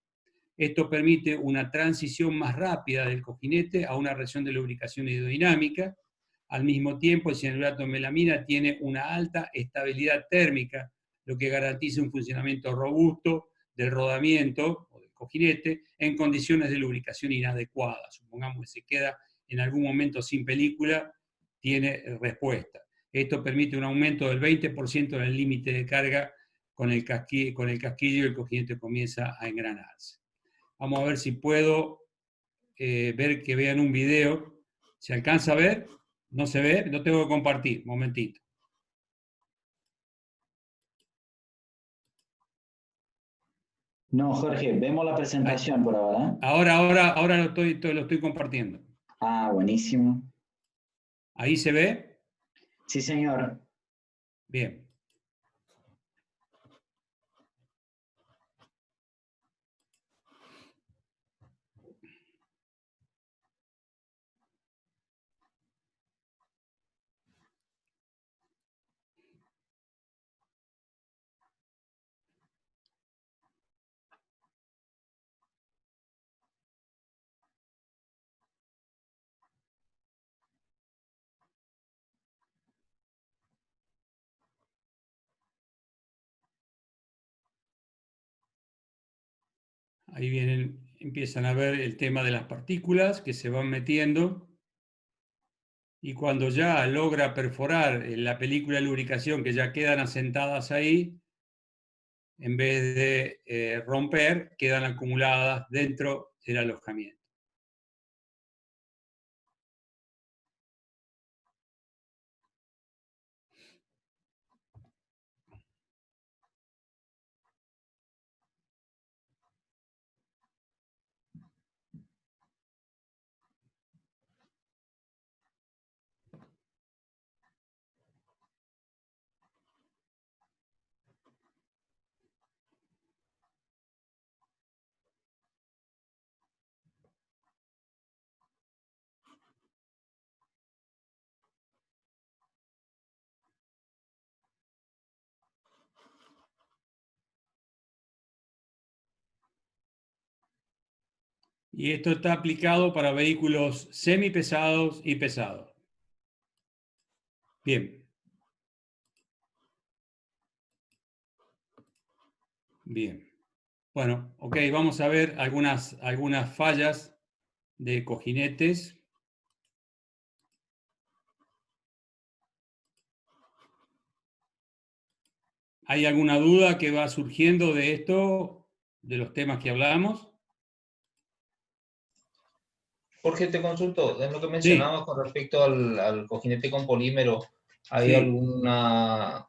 Esto permite una transición más rápida del cojinete a una reacción de lubricación hidrodinámica. Al mismo tiempo, el cianurato de melamina tiene una alta estabilidad térmica, lo que garantiza un funcionamiento robusto del rodamiento o del cojinete en condiciones de lubricación inadecuadas. Supongamos que se queda en algún momento sin película, tiene respuesta. Esto permite un aumento del 20% en el límite de carga con el casquillo y el cojinete comienza a engranarse. Vamos a ver si puedo ver que vean un video. ¿Se alcanza a ver? ¿No se ve? Lo tengo que compartir. Un momentito. No, Jorge, vemos la presentación por ahora. Ahora lo estoy compartiendo. Ah, buenísimo. ¿Ahí se ve? Sí, señor. Bien. Ahí empiezan a ver el tema de las partículas que se van metiendo. Y cuando ya logra perforar la película de lubricación, que ya quedan asentadas ahí, en vez de romper, quedan acumuladas dentro del alojamiento. Y esto está aplicado para vehículos semipesados y pesados. Bien. Bien. Bueno, ok, vamos a ver algunas fallas de cojinetes. ¿Hay alguna duda que va surgiendo de esto, de los temas que hablamos? Jorge, te consulto, en lo que Sí. mencionabas con respecto al cojinete con polímero, ¿hay Sí. alguna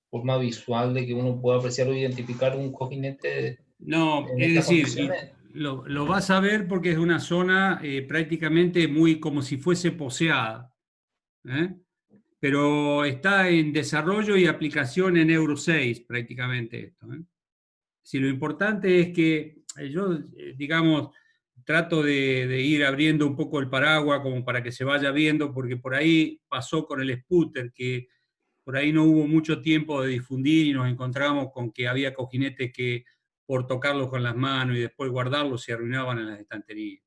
forma visual de que uno pueda apreciar o identificar un cojinete No, en es estas decir, condiciones? lo vas a ver porque es una zona prácticamente muy como si fuese poseada, ¿eh? Pero está en desarrollo y aplicación en Euro 6 prácticamente esto, ¿eh? Si lo importante es que yo, digamos, trato de ir abriendo un poco el paraguas como para que se vaya viendo, porque por ahí pasó con el Scooter, que por ahí no hubo mucho tiempo de difundir y nos encontramos con que había cojinetes que por tocarlos con las manos y después guardarlos se arruinaban en las estanterías.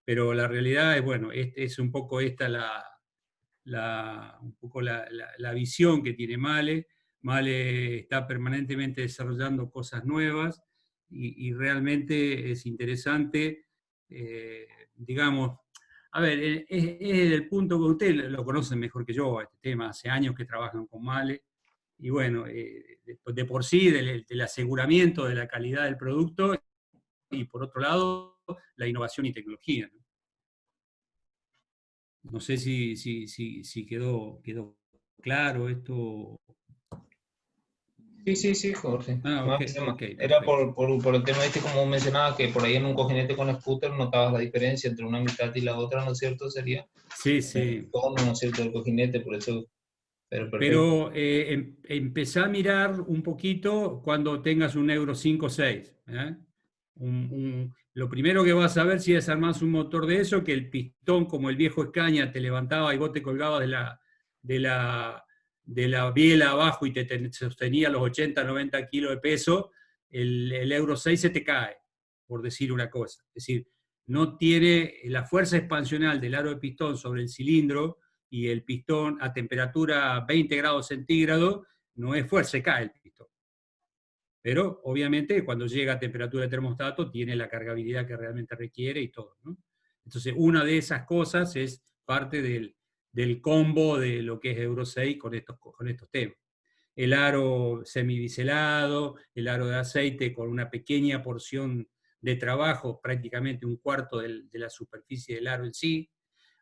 Pero la realidad es, bueno, es un poco esta la visión que tiene Male. Male está permanentemente desarrollando cosas nuevas y realmente es interesante, digamos, a ver, es el punto que usted lo conocen mejor que yo, este tema, hace años que trabajan con Mahle, y bueno, de por sí, del aseguramiento de la calidad del producto, y por otro lado, la innovación y tecnología, ¿no? No sé si quedó claro esto. Sí, Jorge. Ah, No hay ok, problema. ok, Era perfecto. por el tema este, como mencionaba, que por ahí en un coginete con scooter notabas la diferencia entre una mitad y la otra, ¿no es cierto? Sería Sí, el sí. tono, ¿no es cierto?, del coginete, por eso, pero perfecto. Pero empezá a mirar un poquito cuando tengas un Euro 5 o 6. ¿Eh? Lo primero que vas a ver si desarmás un motor de eso, que el pistón, como el viejo Scania, te levantaba y vos te colgabas de la, de la biela abajo y te sostenía los 80, 90 kilos de peso, el Euro 6 se te cae, por decir una cosa. Es decir, no tiene la fuerza expansional del aro de pistón sobre el cilindro, y el pistón a temperatura 20 grados centígrados no es fuerza, se cae el pistón. Pero obviamente cuando llega a temperatura de termostato tiene la cargabilidad que realmente requiere y todo, ¿no? Entonces una de esas cosas es parte del combo de lo que es Euro 6 con estos temas. El aro semibiselado, el aro de aceite con una pequeña porción de trabajo, prácticamente un cuarto de la superficie del aro en sí,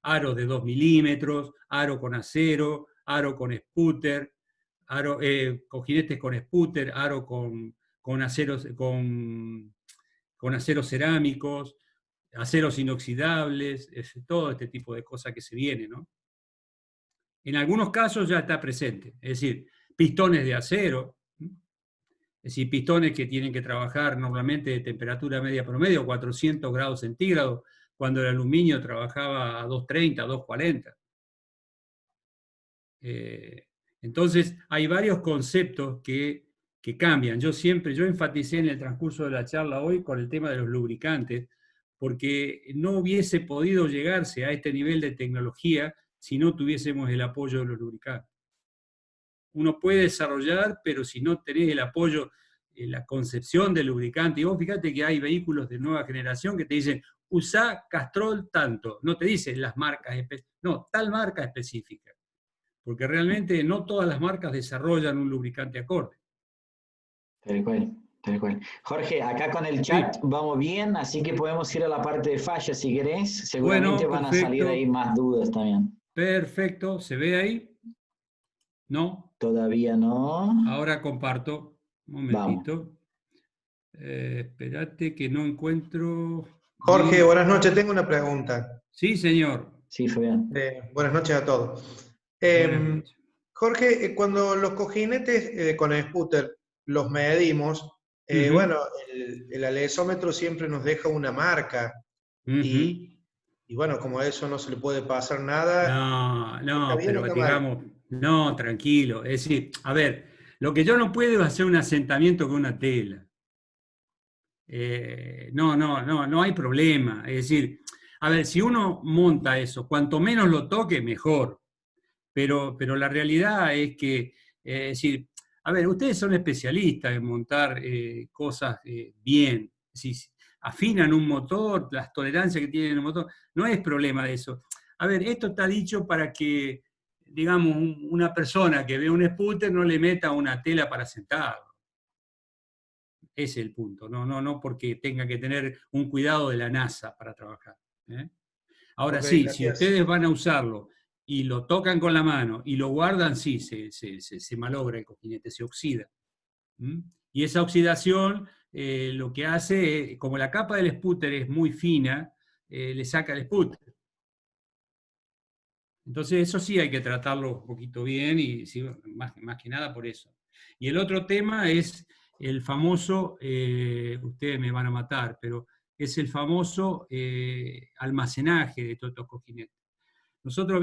aro de 2 milímetros, aro con acero, aro con spúter, cojinetes con spúter, aro con aceros cerámicos, aceros inoxidables, todo este tipo de cosas que se viene, ¿no? En algunos casos ya está presente, es decir, pistones de acero, es decir, pistones que tienen que trabajar normalmente de temperatura media promedio, 400 grados centígrados, cuando el aluminio trabajaba a 230, 240. Entonces, hay varios conceptos que cambian. Yo enfaticé en el transcurso de la charla hoy con el tema de los lubricantes, porque no hubiese podido llegarse a este nivel de tecnología si no tuviésemos el apoyo de los lubricantes. Uno puede desarrollar, pero si no tenés el apoyo, la concepción del lubricante, y vos fíjate que hay vehículos de nueva generación que te dicen, usá Castrol tanto, no te dicen las marcas, no, tal marca específica, porque realmente no todas las marcas desarrollan un lubricante acorde. Tal cual, tal cual. Jorge, acá con el chat Sí. vamos bien, así que podemos ir a la parte de fallas si querés. Seguramente Bueno, van a salir ahí perfecto, más dudas también. perfecto, ¿se ve ahí? ¿No? Todavía no. Ahora comparto, un Vamos. momentito. Espérate que no encuentro Jorge, mi... buenas noches. Tengo una pregunta. Sí, señor. Sí, Fabián. Buenas noches a todos. Buenas noches. Jorge, cuando los cojinetes con el scooter los medimos, Uh-huh. bueno, el alezómetro siempre nos deja una marca Uh-huh. y bueno, como a eso no se le puede pasar nada, ¿está No, bien o pero está mal? digamos, no, tranquilo. Es decir, a ver, lo que yo no puedo es hacer un asentamiento con una tela. No hay problema. Es decir, a ver, si uno monta eso, cuanto menos lo toque, mejor. Pero la realidad es que, es decir, a ver, ustedes son especialistas en montar cosas bien. Si afinan un motor, las tolerancias que tiene el motor, no es problema de eso. A ver, esto está dicho para que, digamos, una persona que ve un scooter no le meta una tela para sentarlo. Ese es el punto, no porque tenga que tener un cuidado de la NASA para trabajar. ¿Eh? Ahora Ok, sí, si gracias. ustedes van a usarlo y lo tocan con la mano y lo guardan, sí, se malogra el cojinete, se oxida. ¿Mm? Y esa oxidación lo que hace, como la capa del spúter es muy fina, le saca el spúter. Entonces eso sí hay que tratarlo un poquito bien y sí, más que nada por eso. Y el otro tema es el famoso, ustedes me van a matar, pero es el famoso almacenaje de todos estos cojinetes. Nosotros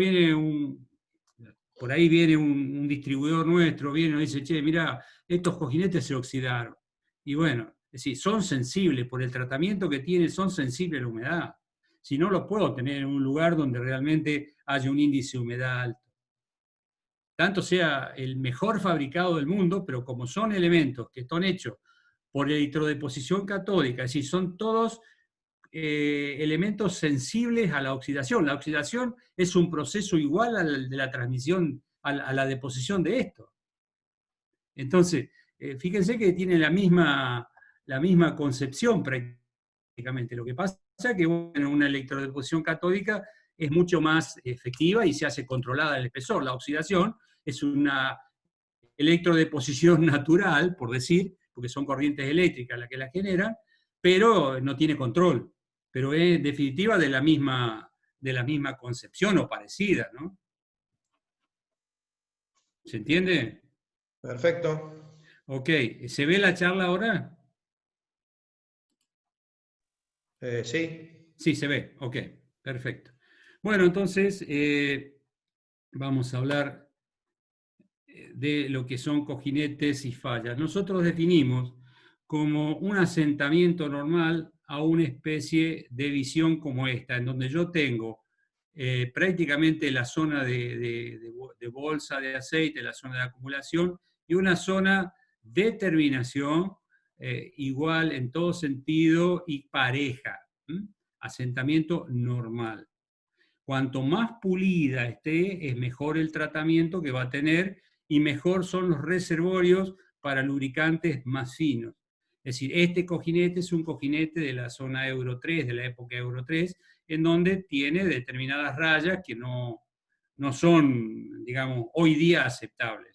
por ahí viene un distribuidor nuestro, viene y nos dice, che, mira, estos cojinetes se oxidaron. Y bueno, es decir, son sensibles, por el tratamiento que tienen, son sensibles a la humedad. Si no, los puedo tener en un lugar donde realmente haya un índice de humedad alto. Tanto sea el mejor fabricado del mundo, pero como son elementos que están hechos por electrodeposición catódica, es decir, son todos elementos sensibles a la oxidación. La oxidación es un proceso igual al de la transmisión, a la deposición de esto. Entonces, fíjense que tiene la misma concepción prácticamente. Lo que pasa es que bueno, una electrodeposición catódica es mucho más efectiva y se hace controlada el espesor. La oxidación es una electrodeposición natural, por decir, porque son corrientes eléctricas las que la generan, pero no tiene control. Pero es definitiva de la misma concepción o parecida, ¿no? ¿Se entiende? Perfecto. Ok, ¿se ve la charla ahora? Sí. Sí, se ve, ok, perfecto. Bueno, entonces vamos a hablar de lo que son cojinetes y fallas. Nosotros definimos como un asentamiento normal a una especie de visión como esta, en donde yo tengo prácticamente la zona de bolsa de aceite, la zona de acumulación, y una zona de terminación igual en todo sentido y pareja. Asentamiento normal. Cuanto más pulida esté, es mejor el tratamiento que va a tener y mejor son los reservorios para lubricantes más finos. Es decir, este cojinete es un cojinete de la zona Euro 3, de la época Euro 3, en donde tiene determinadas rayas que no son, digamos, hoy día aceptables.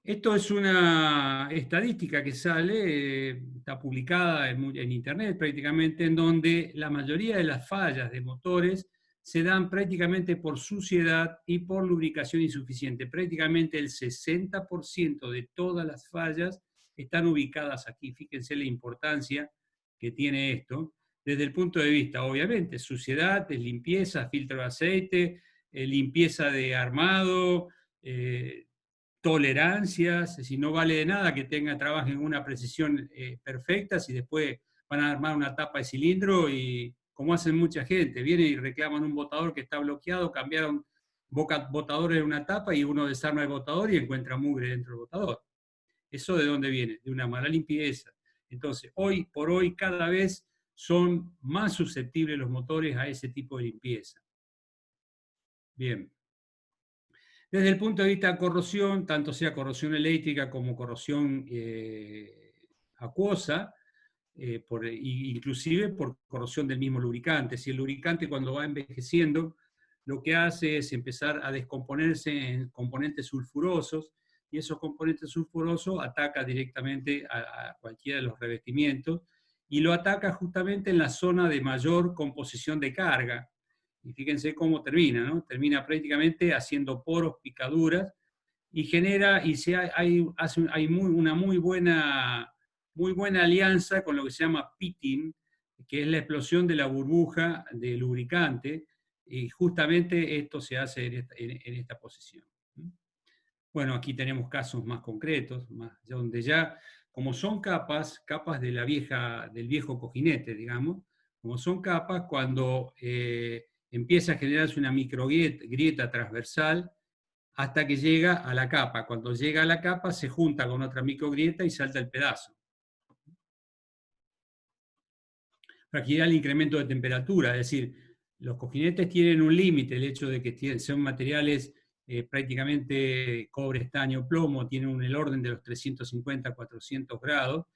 Esto es una estadística que sale, está publicada en Internet prácticamente, en donde la mayoría de las fallas de motores se dan prácticamente por suciedad y por lubricación insuficiente. Prácticamente el 60% de todas las fallas están ubicadas aquí. Fíjense la importancia que tiene esto. Desde el punto de vista, obviamente, suciedad, limpieza, filtro de aceite, limpieza de armado, tolerancias, es decir, no vale de nada que trabajen en una precisión perfecta si después van a armar una tapa de cilindro y, como hacen mucha gente, vienen y reclaman un botador que está bloqueado, cambiaron botadores en una tapa y uno desarma el botador y encuentra mugre dentro del botador. ¿Eso de dónde viene? De una mala limpieza. Entonces, hoy por hoy, cada vez son más susceptibles los motores a ese tipo de limpieza. Bien. Desde el punto de vista de corrosión, tanto sea corrosión eléctrica como corrosión acuosa, inclusive por corrosión del mismo lubricante. Si el lubricante cuando va envejeciendo, lo que hace es empezar a descomponerse en componentes sulfurosos, y esos componentes sulfurosos atacan directamente a cualquiera de los revestimientos, y lo ataca justamente en la zona de mayor composición de carga. Y fíjense cómo termina, ¿no? Termina prácticamente haciendo poros, picaduras, y genera, hay una muy buena alianza con lo que se llama pitting, que es la explosión de la burbuja de lubricante, y justamente esto se hace en esta posición. Bueno, aquí tenemos casos más concretos, donde ya, como son capas del viejo cojinete, digamos, como son capas, cuando empieza a generarse una microgrieta transversal hasta que llega a la capa. Cuando llega a la capa se junta con otra microgrieta y salta el pedazo. Aquí da el incremento de temperatura, es decir, los cojinetes tienen un límite, el hecho de que son materiales prácticamente cobre, estaño, plomo, tienen el orden de los 350 a 400 grados,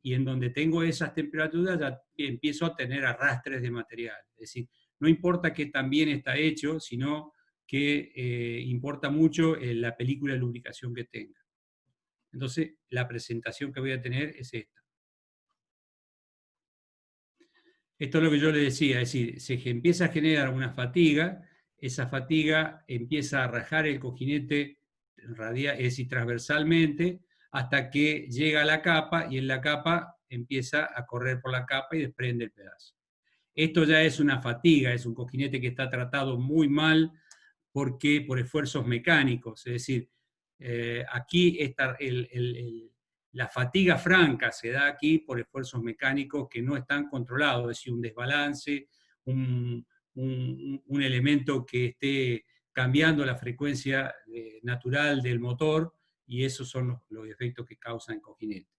y en donde tengo esas temperaturas ya empiezo a tener arrastres de material. Es decir, no importa qué tan bien está hecho, sino que importa mucho la película de lubricación que tenga. Entonces, la presentación que voy a tener es esta. Esto es lo que yo le decía, es decir, se empieza a generar una fatiga, esa fatiga empieza a rajar el cojinete, es decir, transversalmente, hasta que llega a la capa, y en la capa empieza a correr por la capa y desprende el pedazo. Esto ya es una fatiga, es un cojinete que está tratado muy mal por esfuerzos mecánicos, es decir, aquí está la fatiga franca se da aquí por esfuerzos mecánicos que no están controlados, es decir, un desbalance, un elemento que esté cambiando la frecuencia natural del motor, y esos son los efectos que causan cojinete.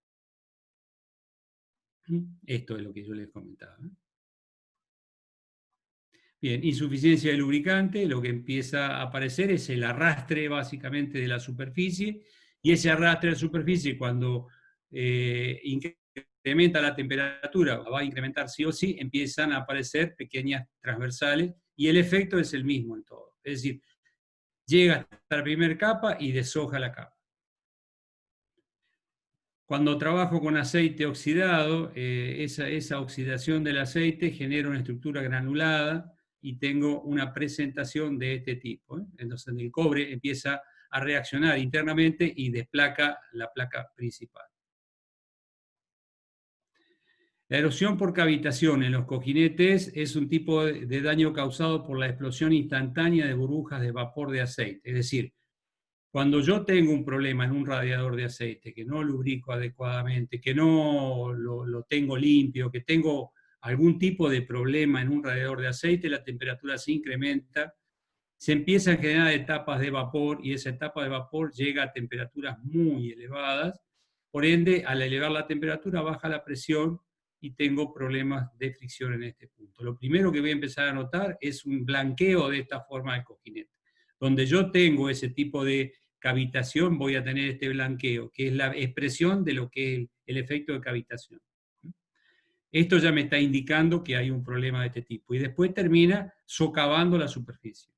Esto es lo que yo les comentaba. Bien, insuficiencia de lubricante, lo que empieza a aparecer es el arrastre básicamente de la superficie, y ese arrastre de la superficie cuando incrementa la temperatura, va a incrementar sí o sí, empiezan a aparecer pequeñas transversales, y el efecto es el mismo en todo. Es decir, llega hasta la primera capa y deshoja la capa. Cuando trabajo con aceite oxidado, esa oxidación del aceite genera una estructura granulada y tengo una presentación de este tipo. Entonces el cobre empieza a reaccionar internamente y desplaca la placa principal. La erosión por cavitación en los cojinetes es un tipo de daño causado por la explosión instantánea de burbujas de vapor de aceite. Es decir, cuando yo tengo un problema en un radiador de aceite, que no lubrico adecuadamente, que no lo tengo limpio, que tengo algún tipo de problema en un radiador de aceite, la temperatura se incrementa, se empiezan a generar etapas de vapor y esa etapa de vapor llega a temperaturas muy elevadas. Por ende, al elevar la temperatura baja la presión y tengo problemas de fricción en este punto. Lo primero que voy a empezar a notar es un blanqueo de esta forma de cojinete. Donde yo tengo ese tipo de cavitación, voy a tener este blanqueo, que es la expresión de lo que es el efecto de cavitación. Esto ya me está indicando que hay un problema de este tipo. Y después termina socavando la superficie.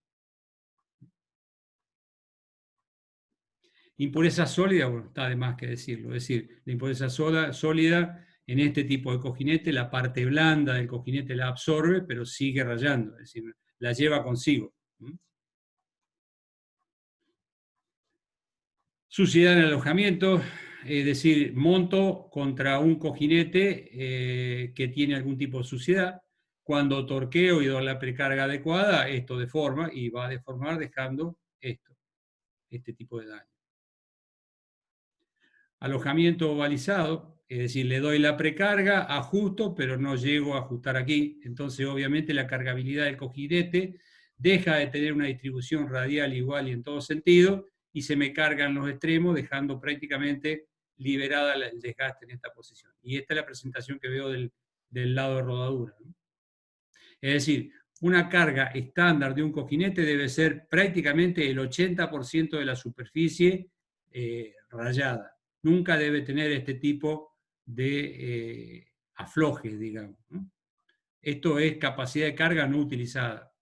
Impureza sólida, bueno, está de más que decirlo. Es decir, la impureza sólida en este tipo de cojinete, la parte blanda del cojinete la absorbe, pero sigue rayando, es decir, la lleva consigo. Suciedad en el alojamiento, es decir, monto contra un cojinete que tiene algún tipo de suciedad. Cuando torqueo y doy la precarga adecuada, esto deforma y va a deformar dejando este tipo de daño. Alojamiento ovalizado, es decir, le doy la precarga, ajusto, pero no llego a ajustar aquí. Entonces, obviamente, la cargabilidad del cojinete deja de tener una distribución radial igual y en todo sentido, y se me cargan los extremos, dejando prácticamente liberada el desgaste en esta posición. Y esta es la presentación que veo del lado de rodadura, ¿no? Es decir, una carga estándar de un cojinete debe ser prácticamente el 80% de la superficie rayada. Nunca debe tener este tipo de aflojes, digamos, ¿no? Esto es capacidad de carga no utilizada.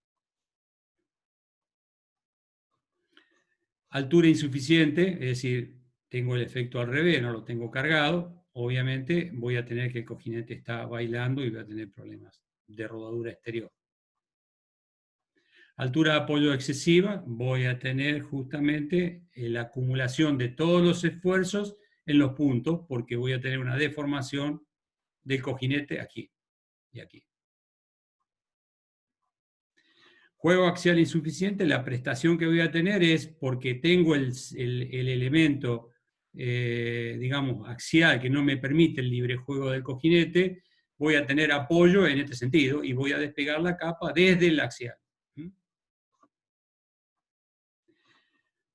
Altura insuficiente, es decir, tengo el efecto al revés, no lo tengo cargado, obviamente voy a tener que el cojinete está bailando y voy a tener problemas de rodadura exterior. Altura de apoyo excesiva, voy a tener justamente la acumulación de todos los esfuerzos en los puntos, porque voy a tener una deformación del cojinete aquí y aquí. Juego axial insuficiente, la prestación que voy a tener es porque tengo el elemento, digamos, axial que no me permite el libre juego del cojinete, voy a tener apoyo en este sentido y voy a despegar la capa desde el axial.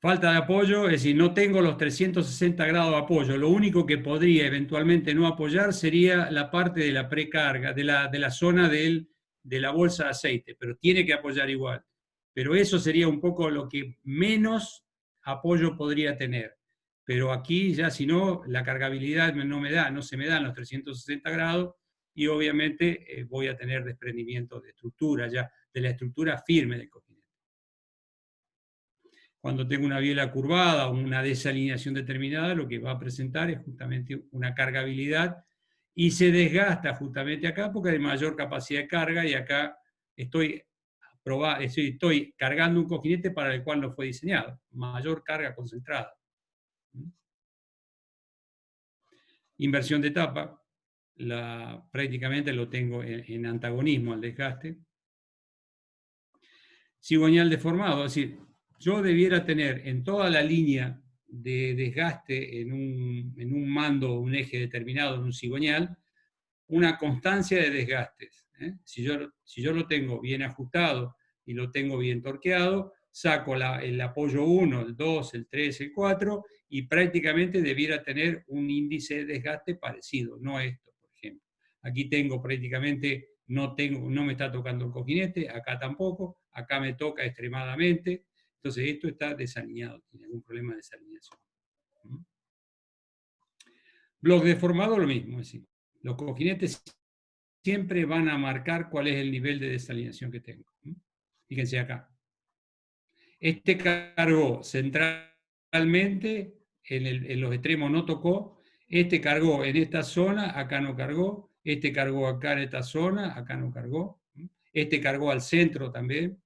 Falta de apoyo, es decir, no tengo los 360 grados de apoyo. Lo único que podría eventualmente no apoyar sería la parte de la precarga, de la zona de la bolsa de aceite, pero tiene que apoyar igual. Pero eso sería un poco lo que menos apoyo podría tener. Pero aquí ya si no, la cargabilidad no se me dan los 360 grados y obviamente voy a tener desprendimiento de estructura ya, de la estructura firme del cojinete. Cuando tengo una biela curvada o una desalineación determinada, lo que va a presentar es justamente una cargabilidad y se desgasta justamente acá porque hay mayor capacidad de carga y acá estoy cargando un cojinete para el cual no fue diseñado, mayor carga concentrada. Inversión de etapa, prácticamente lo tengo en antagonismo al desgaste. Cigüeñal deformado, es decir, yo debiera tener en toda la línea de desgaste en un mando o un eje determinado, en un cigüeñal, una constancia de desgastes. Si yo lo tengo bien ajustado y lo tengo bien torqueado, saco el apoyo 1, el 2, el 3, el 4, y prácticamente debiera tener un índice de desgaste parecido, no esto, por ejemplo. Aquí tengo prácticamente, no me está tocando el cojinete, acá tampoco, acá me toca extremadamente. Entonces esto está desalineado, tiene algún problema de desalineación. Bloque deformado, lo mismo, es decir, los cojinetes siempre van a marcar cuál es el nivel de desalineación que tengo. Fíjense acá. Este cargó centralmente, en los extremos no tocó, este cargó en esta zona, acá no cargó, este cargó acá en esta zona, acá no cargó, este cargó al centro también.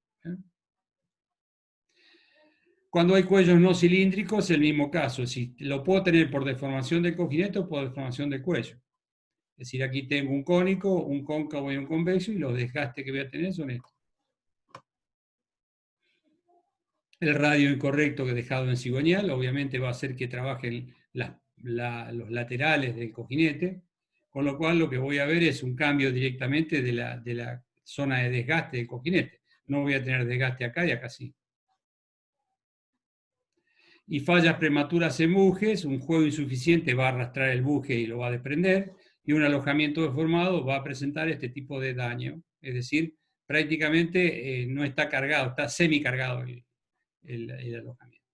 Cuando hay cuellos no cilíndricos, el mismo caso, si lo puedo tener por deformación del cojinete o por deformación del cuello. Es decir, aquí tengo un cónico, un cóncavo y un convexo, y los desgastes que voy a tener son estos. El radio incorrecto que he dejado en cigüeñal, obviamente va a hacer que trabajen los laterales del cojinete, con lo cual lo que voy a ver es un cambio directamente de la zona de desgaste del cojinete. No voy a tener desgaste acá y acá sí. Y fallas prematuras en bujes, un juego insuficiente va a arrastrar el buje y lo va a desprender, y un alojamiento deformado va a presentar este tipo de daño. Es decir, prácticamente no está cargado, está semicargado el alojamiento.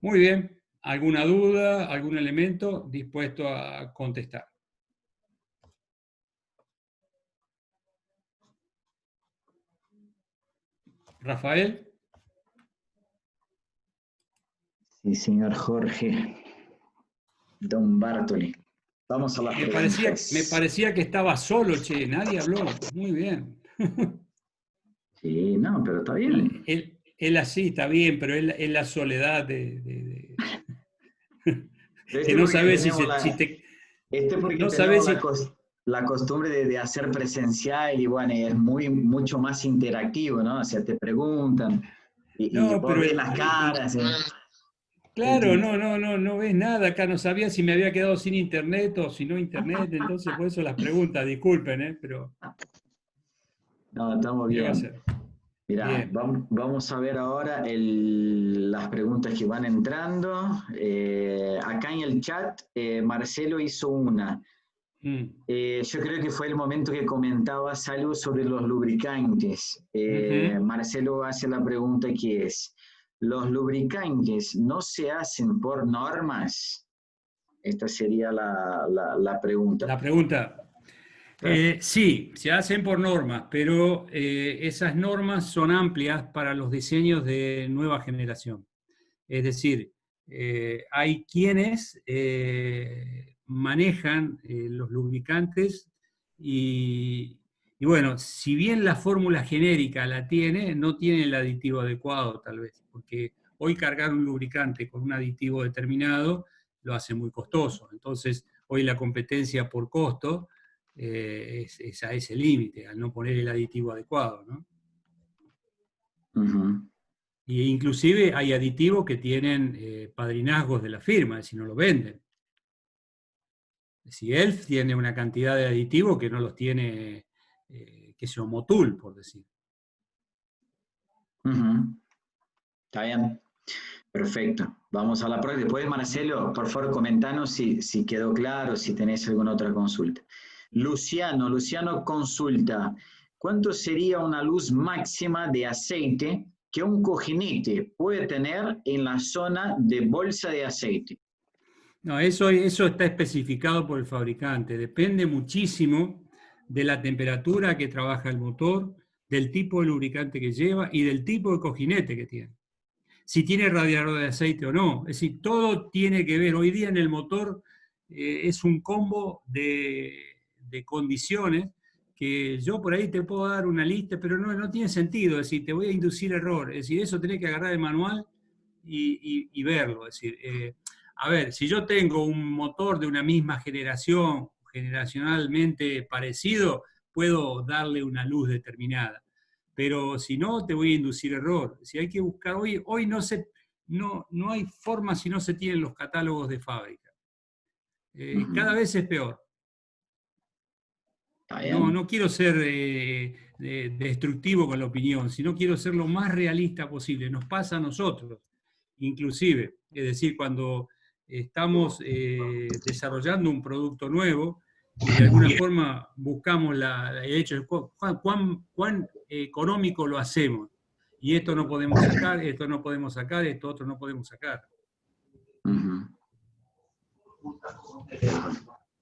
Muy bien, ¿alguna duda, algún elemento? Dispuesto a contestar. Rafael. Sí, señor Jorge. Don Bartoli. Vamos a las preguntas. Me parecía que estaba solo, che, nadie habló. Muy bien. Sí, no, pero está bien. Él así está bien, pero es la soledad de que no sabes si te... Porque no tenemos sabes la costumbre de hacer presencial y bueno, es mucho más interactivo, ¿no? O sea, te preguntan y no, vos ves las caras. Claro, no ves nada acá, no sabía si me había quedado sin internet o si no internet, entonces por eso las preguntas, disculpen, pero... No, estamos bien. ¿Qué va a ser? Mirá, vamos a ver ahora las preguntas que van entrando. Acá en el chat, Marcelo hizo una. Yo creo que fue el momento que comentabas algo sobre los lubricantes. Marcelo hace la pregunta que es, ¿los lubricantes no se hacen por normas? Esta sería la pregunta. La pregunta... sí, se hacen por normas, pero esas normas son amplias para los diseños de nueva generación. Es decir, hay quienes manejan los lubricantes y bueno, si bien la fórmula genérica la tiene, no tiene el aditivo adecuado tal vez, porque hoy cargar un lubricante con un aditivo determinado lo hace muy costoso. Entonces, hoy la competencia por costo es a ese límite, al no poner el aditivo adecuado, ¿no? Y inclusive hay aditivos que tienen padrinazgos de la firma, es decir, no lo venden. Si ELF tiene una cantidad de aditivos que no los tiene, que sea Motul, por decir. Está bien. Perfecto. Vamos a la prueba. Después, Marcelo, por favor, comentanos si quedó claro, si tenés alguna otra consulta. Luciano consulta, ¿cuánto sería una luz máxima de aceite que un cojinete puede tener en la zona de bolsa de aceite? No, eso está especificado por el fabricante. Depende muchísimo de la temperatura que trabaja el motor, del tipo de lubricante que lleva y del tipo de cojinete que tiene. Si tiene radiador de aceite o no. Es decir, todo tiene que ver. Hoy día en el motor es un combo de condiciones que yo por ahí te puedo dar una lista, pero no tiene sentido. Es decir, te voy a inducir error. Es decir, eso tenés que agarrar el manual y verlo. Es decir, a ver, si yo tengo un motor de una misma generación, generacionalmente parecido, puedo darle una luz determinada. Pero si no, te voy a inducir error. Si hay que buscar, hoy no hay forma si no se tienen los catálogos de fábrica. Cada vez es peor. No quiero ser destructivo con la opinión, sino quiero ser lo más realista posible. Nos pasa a nosotros, inclusive. Es decir, cuando estamos desarrollando un producto nuevo, de alguna forma buscamos el hecho de cuán económico lo hacemos. Y esto no podemos sacar, esto no podemos sacar, esto otro no podemos sacar.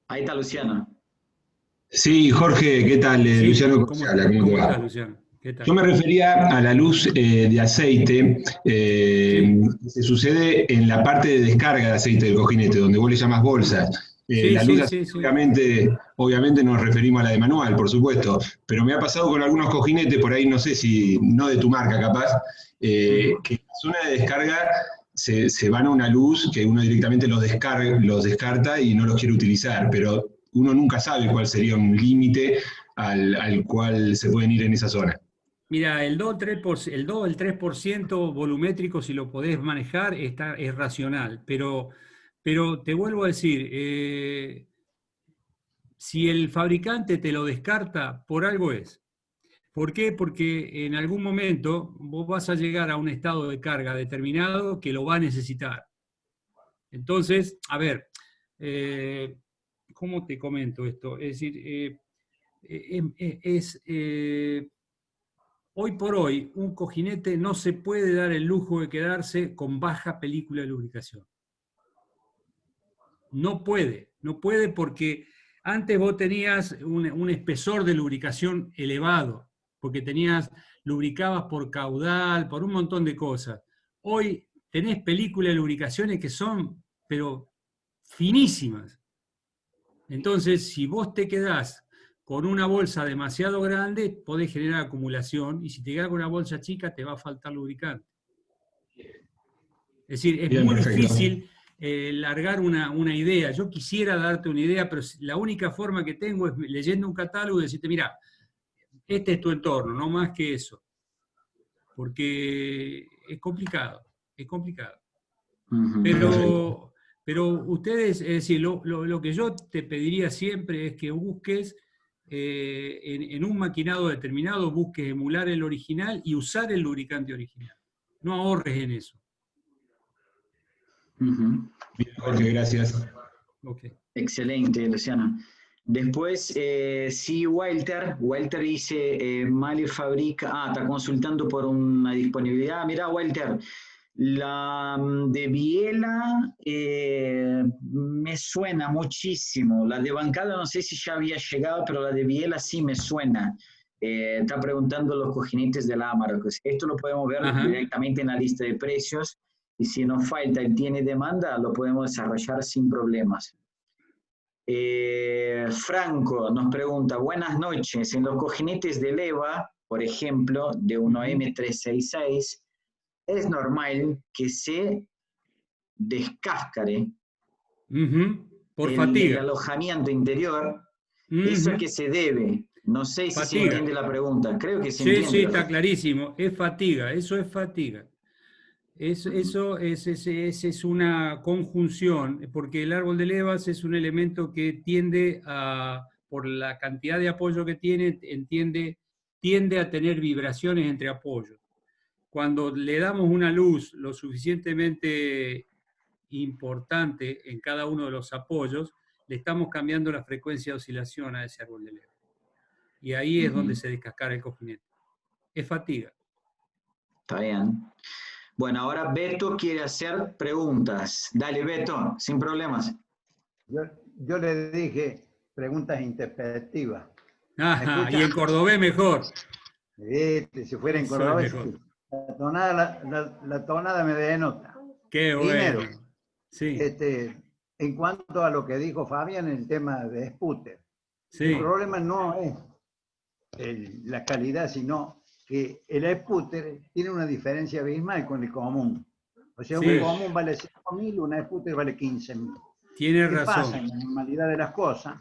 Ahí está Luciano. Sí, Jorge, ¿qué tal? Sí, Luciano ¿cómo Cosciala, ¿cómo te va? estás, Luciano? ¿Qué tal? Yo me refería a la luz de aceite Sí. que se sucede en la parte de descarga de aceite del cojinete, donde vos le llamás bolsas. Sí, La luz de sí, aceite, sí. obviamente nos referimos a la de manual, por supuesto, pero me ha pasado con algunos cojinetes, por ahí no sé si, no de tu marca capaz, que en la zona de descarga se van a una luz que uno directamente los descarta y no los quiere utilizar, pero uno nunca sabe cuál sería un límite al cual se pueden ir en esa zona. Mira, el 2 o el 3% volumétrico, si lo podés manejar, es racional. Pero te vuelvo a decir, si el fabricante te lo descarta, por algo es. ¿Por qué? Porque en algún momento vos vas a llegar a un estado de carga determinado que lo va a necesitar. Entonces, a ver, ¿cómo te comento esto? Es decir, hoy por hoy, un cojinete no se puede dar el lujo de quedarse con baja película de lubricación. No puede porque antes vos tenías un espesor de lubricación elevado, porque lubricabas por caudal, por un montón de cosas. Hoy tenés películas de lubricaciones que son, pero finísimas. Entonces, si vos te quedás con una bolsa demasiado grande, podés generar acumulación, y si te quedás con una bolsa chica, te va a faltar lubricante. Es decir, es Bien, muy perfecto. difícil largar una idea. Yo quisiera darte una idea, pero la única forma que tengo es leyendo un catálogo y decirte, mira, este es tu entorno, no más que eso. Porque es complicado, es complicado. Pero ustedes, es decir, lo que yo te pediría siempre es que busques en un maquinado determinado, busques emular el original y usar el lubricante original. No ahorres en eso. Bien, Jorge, gracias. Okay. Excelente, Luciano. Después, sí, Walter dice, Male fabrica, está consultando por una disponibilidad. Mira, Walter, la de Biela me suena muchísimo. La de Bancada no sé si ya había llegado, pero la de Biela sí me suena. Está preguntando los cojinetes de la Amarok. Esto lo podemos ver directamente en la lista de precios, y si nos falta y tiene demanda, lo podemos desarrollar sin problemas. Franco nos pregunta, buenas noches, en los cojinetes de leva, por ejemplo, de 1M366, es normal que se descáscare por fatiga. El alojamiento interior. ¿Eso a qué se debe? No sé si se entiende la pregunta. Creo que se entiende. Sí, está clarísimo. Es fatiga, eso es fatiga. Eso es una conjunción, porque el árbol de levas es un elemento que tiende por la cantidad de apoyo que tiene, tiende a tener vibraciones entre apoyos. Cuando le damos una luz lo suficientemente importante en cada uno de los apoyos, le estamos cambiando la frecuencia de oscilación a ese árbol de leva. Y ahí es donde se descascara el cojinete. Es fatiga. Está bien. Bueno, ahora Beto quiere hacer preguntas. Dale, Beto, sin problemas. Yo le dije preguntas introspectivas. Ajá, y en cordobés mejor. Si fuera en cordobés, la tonada me denota. Qué bueno. Primero, sí. En cuanto a lo que dijo Fabián en el tema de Spooter, sí. El problema no es la calidad, sino que el Spooter tiene una diferencia abismal con el común. O sea, un común vale 5.000, una Spooter vale 15.000. Tiene ¿Qué razón. pasa en la normalidad de las cosas?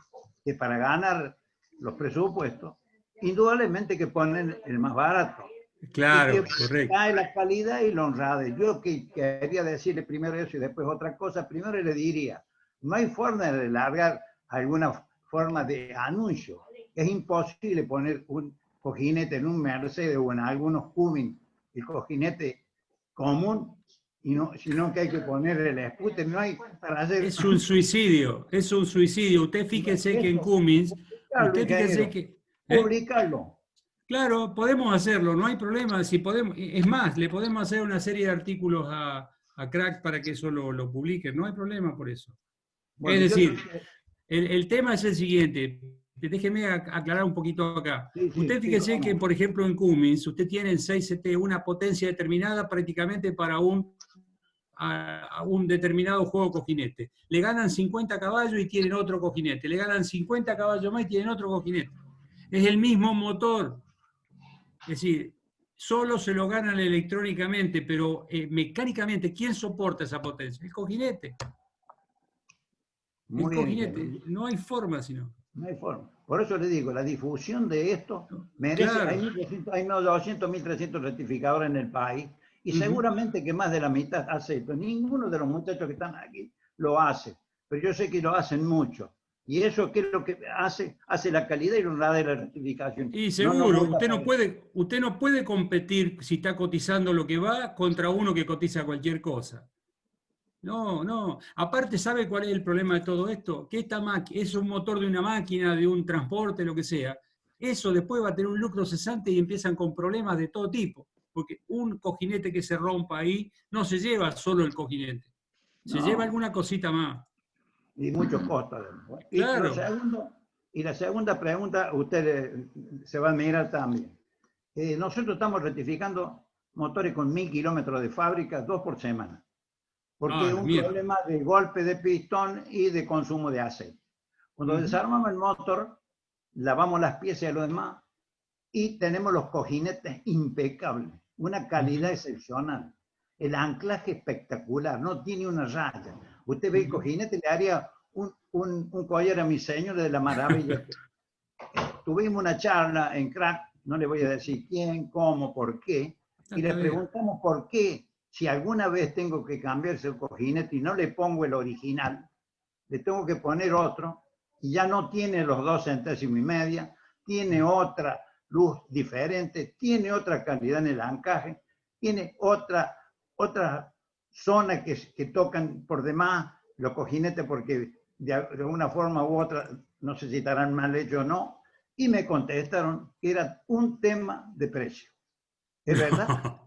Que para ganar los presupuestos, indudablemente que ponen el más barato. Claro, y que correcto. cae la calidad y la honradez. Yo quería decirle primero eso y después otra cosa. Primero le diría, no hay forma de largar alguna forma de anuncio. Es imposible poner un cojinete en un Mercedes o en algunos Cummins, el cojinete común, sino que hay que ponerle el scooter, no hay para hacer... Es un suicidio, es un suicidio. Usted fíjese que en Cummins, usted fíjese que... Publicarlo. Claro, podemos hacerlo, no hay problema. Si podemos, es más, le podemos hacer una serie de artículos a Crack para que eso lo publique, no hay problema por eso. Bueno, es decir, el tema es el siguiente, déjeme aclarar un poquito acá. Sí, usted fíjese sí, que, por ejemplo, en Cummins, usted tiene en 6CT una potencia determinada prácticamente para a un determinado juego cojinete. Le ganan 50 caballos y tienen otro cojinete. Le ganan 50 caballos más y tienen otro cojinete. Es el mismo motor. Es decir, solo se lo ganan electrónicamente, pero mecánicamente, ¿quién soporta esa potencia? El cojinete. Muy el bien, cojinete. No hay forma sino. No hay forma. Por eso le digo, la difusión de esto merece... Claro. Hay 200, 1.300 rectificadores en el país y seguramente que más de la mitad hace esto. Ninguno de los muchachos que están aquí lo hace, pero yo sé que lo hacen mucho. Y eso, ¿qué es lo que hace? Hace la calidad y la de la rectificación. Y seguro, usted no puede competir si está cotizando lo que va contra uno que cotiza cualquier cosa. No, no. Aparte, ¿sabe cuál es el problema de todo esto? Que esta máquina es un motor de una máquina, de un transporte, lo que sea. Eso después va a tener un lucro cesante y empiezan con problemas de todo tipo. Porque un cojinete que se rompa ahí no se lleva solo el cojinete. Se lleva alguna cosita más. Y muchos costos. Claro. Y la segunda pregunta, usted se va a mirar también. Nosotros estamos rectificando motores con 1.000 kilómetros de fábrica, 2 por semana. Porque es un problema de golpe de pistón y de consumo de aceite. Cuando desarmamos el motor, lavamos las piezas y lo demás, y tenemos los cojinetes impecables, una calidad excepcional. El anclaje espectacular, no tiene una raya. Usted ve el cojinete, le haría un collar a mi señor de la maravilla. Tuvimos una charla en Crack, no le voy a decir quién, cómo, por qué, y le preguntamos por qué, si alguna vez tengo que cambiarse el cojinete y no le pongo el original, le tengo que poner otro, y ya no tiene los 2 centésimos y media, tiene otra luz diferente, tiene otra calidad en el ancaje, tiene otra zona que tocan por demás los cojinetes porque de una forma u otra, no sé si estarán mal hechos o no, y me contestaron que era un tema de precio. ¿Es verdad?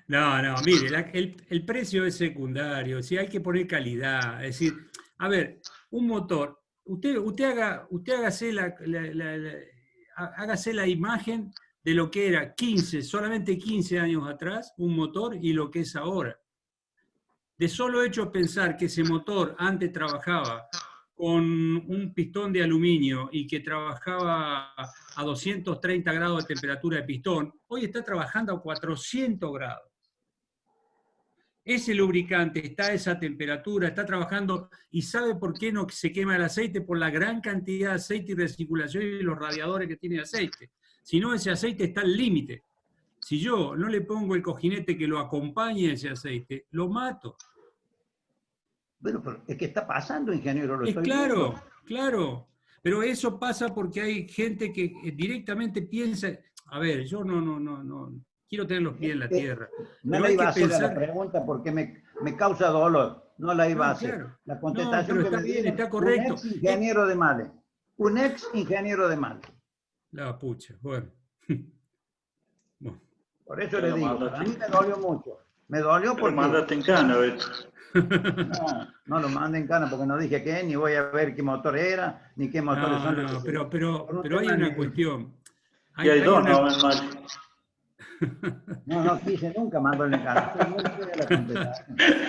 No, mire, el precio es secundario, si hay que poner calidad, es decir, a ver, un motor, hágase la imagen de lo que era solamente 15 años atrás, un motor y lo que es ahora. De solo hecho pensar que ese motor antes trabajaba con un pistón de aluminio y que trabajaba a 230 grados de temperatura de pistón, hoy está trabajando a 400 grados. Ese lubricante está a esa temperatura, está trabajando, y ¿sabe por qué no se quema el aceite? Por la gran cantidad de aceite y recirculación y los radiadores que tiene aceite. Si no, ese aceite está al límite. Si yo no le pongo el cojinete que lo acompañe a ese aceite, lo mato. Bueno, pero es que está pasando, ingeniero. Claro. Pero eso pasa porque hay gente que directamente piensa, a ver, yo no quiero tener los pies en la tierra. No le iba a hacer la pregunta porque me causa dolor. No la iba a hacer. Claro. La contestación está bien, está correcto. Un ex ingeniero de Male. Un ex ingeniero de Male. La pucha, bueno. Por eso le digo, a mí me dolió mucho. Me dolió porque... Pero mándate en cana, No lo mandé en cana porque no dije qué, ni voy a ver qué motor era, ni qué motores son. No, pero hay una cuestión. Y hay dos, no es mal. No quise nunca mandarle en cana.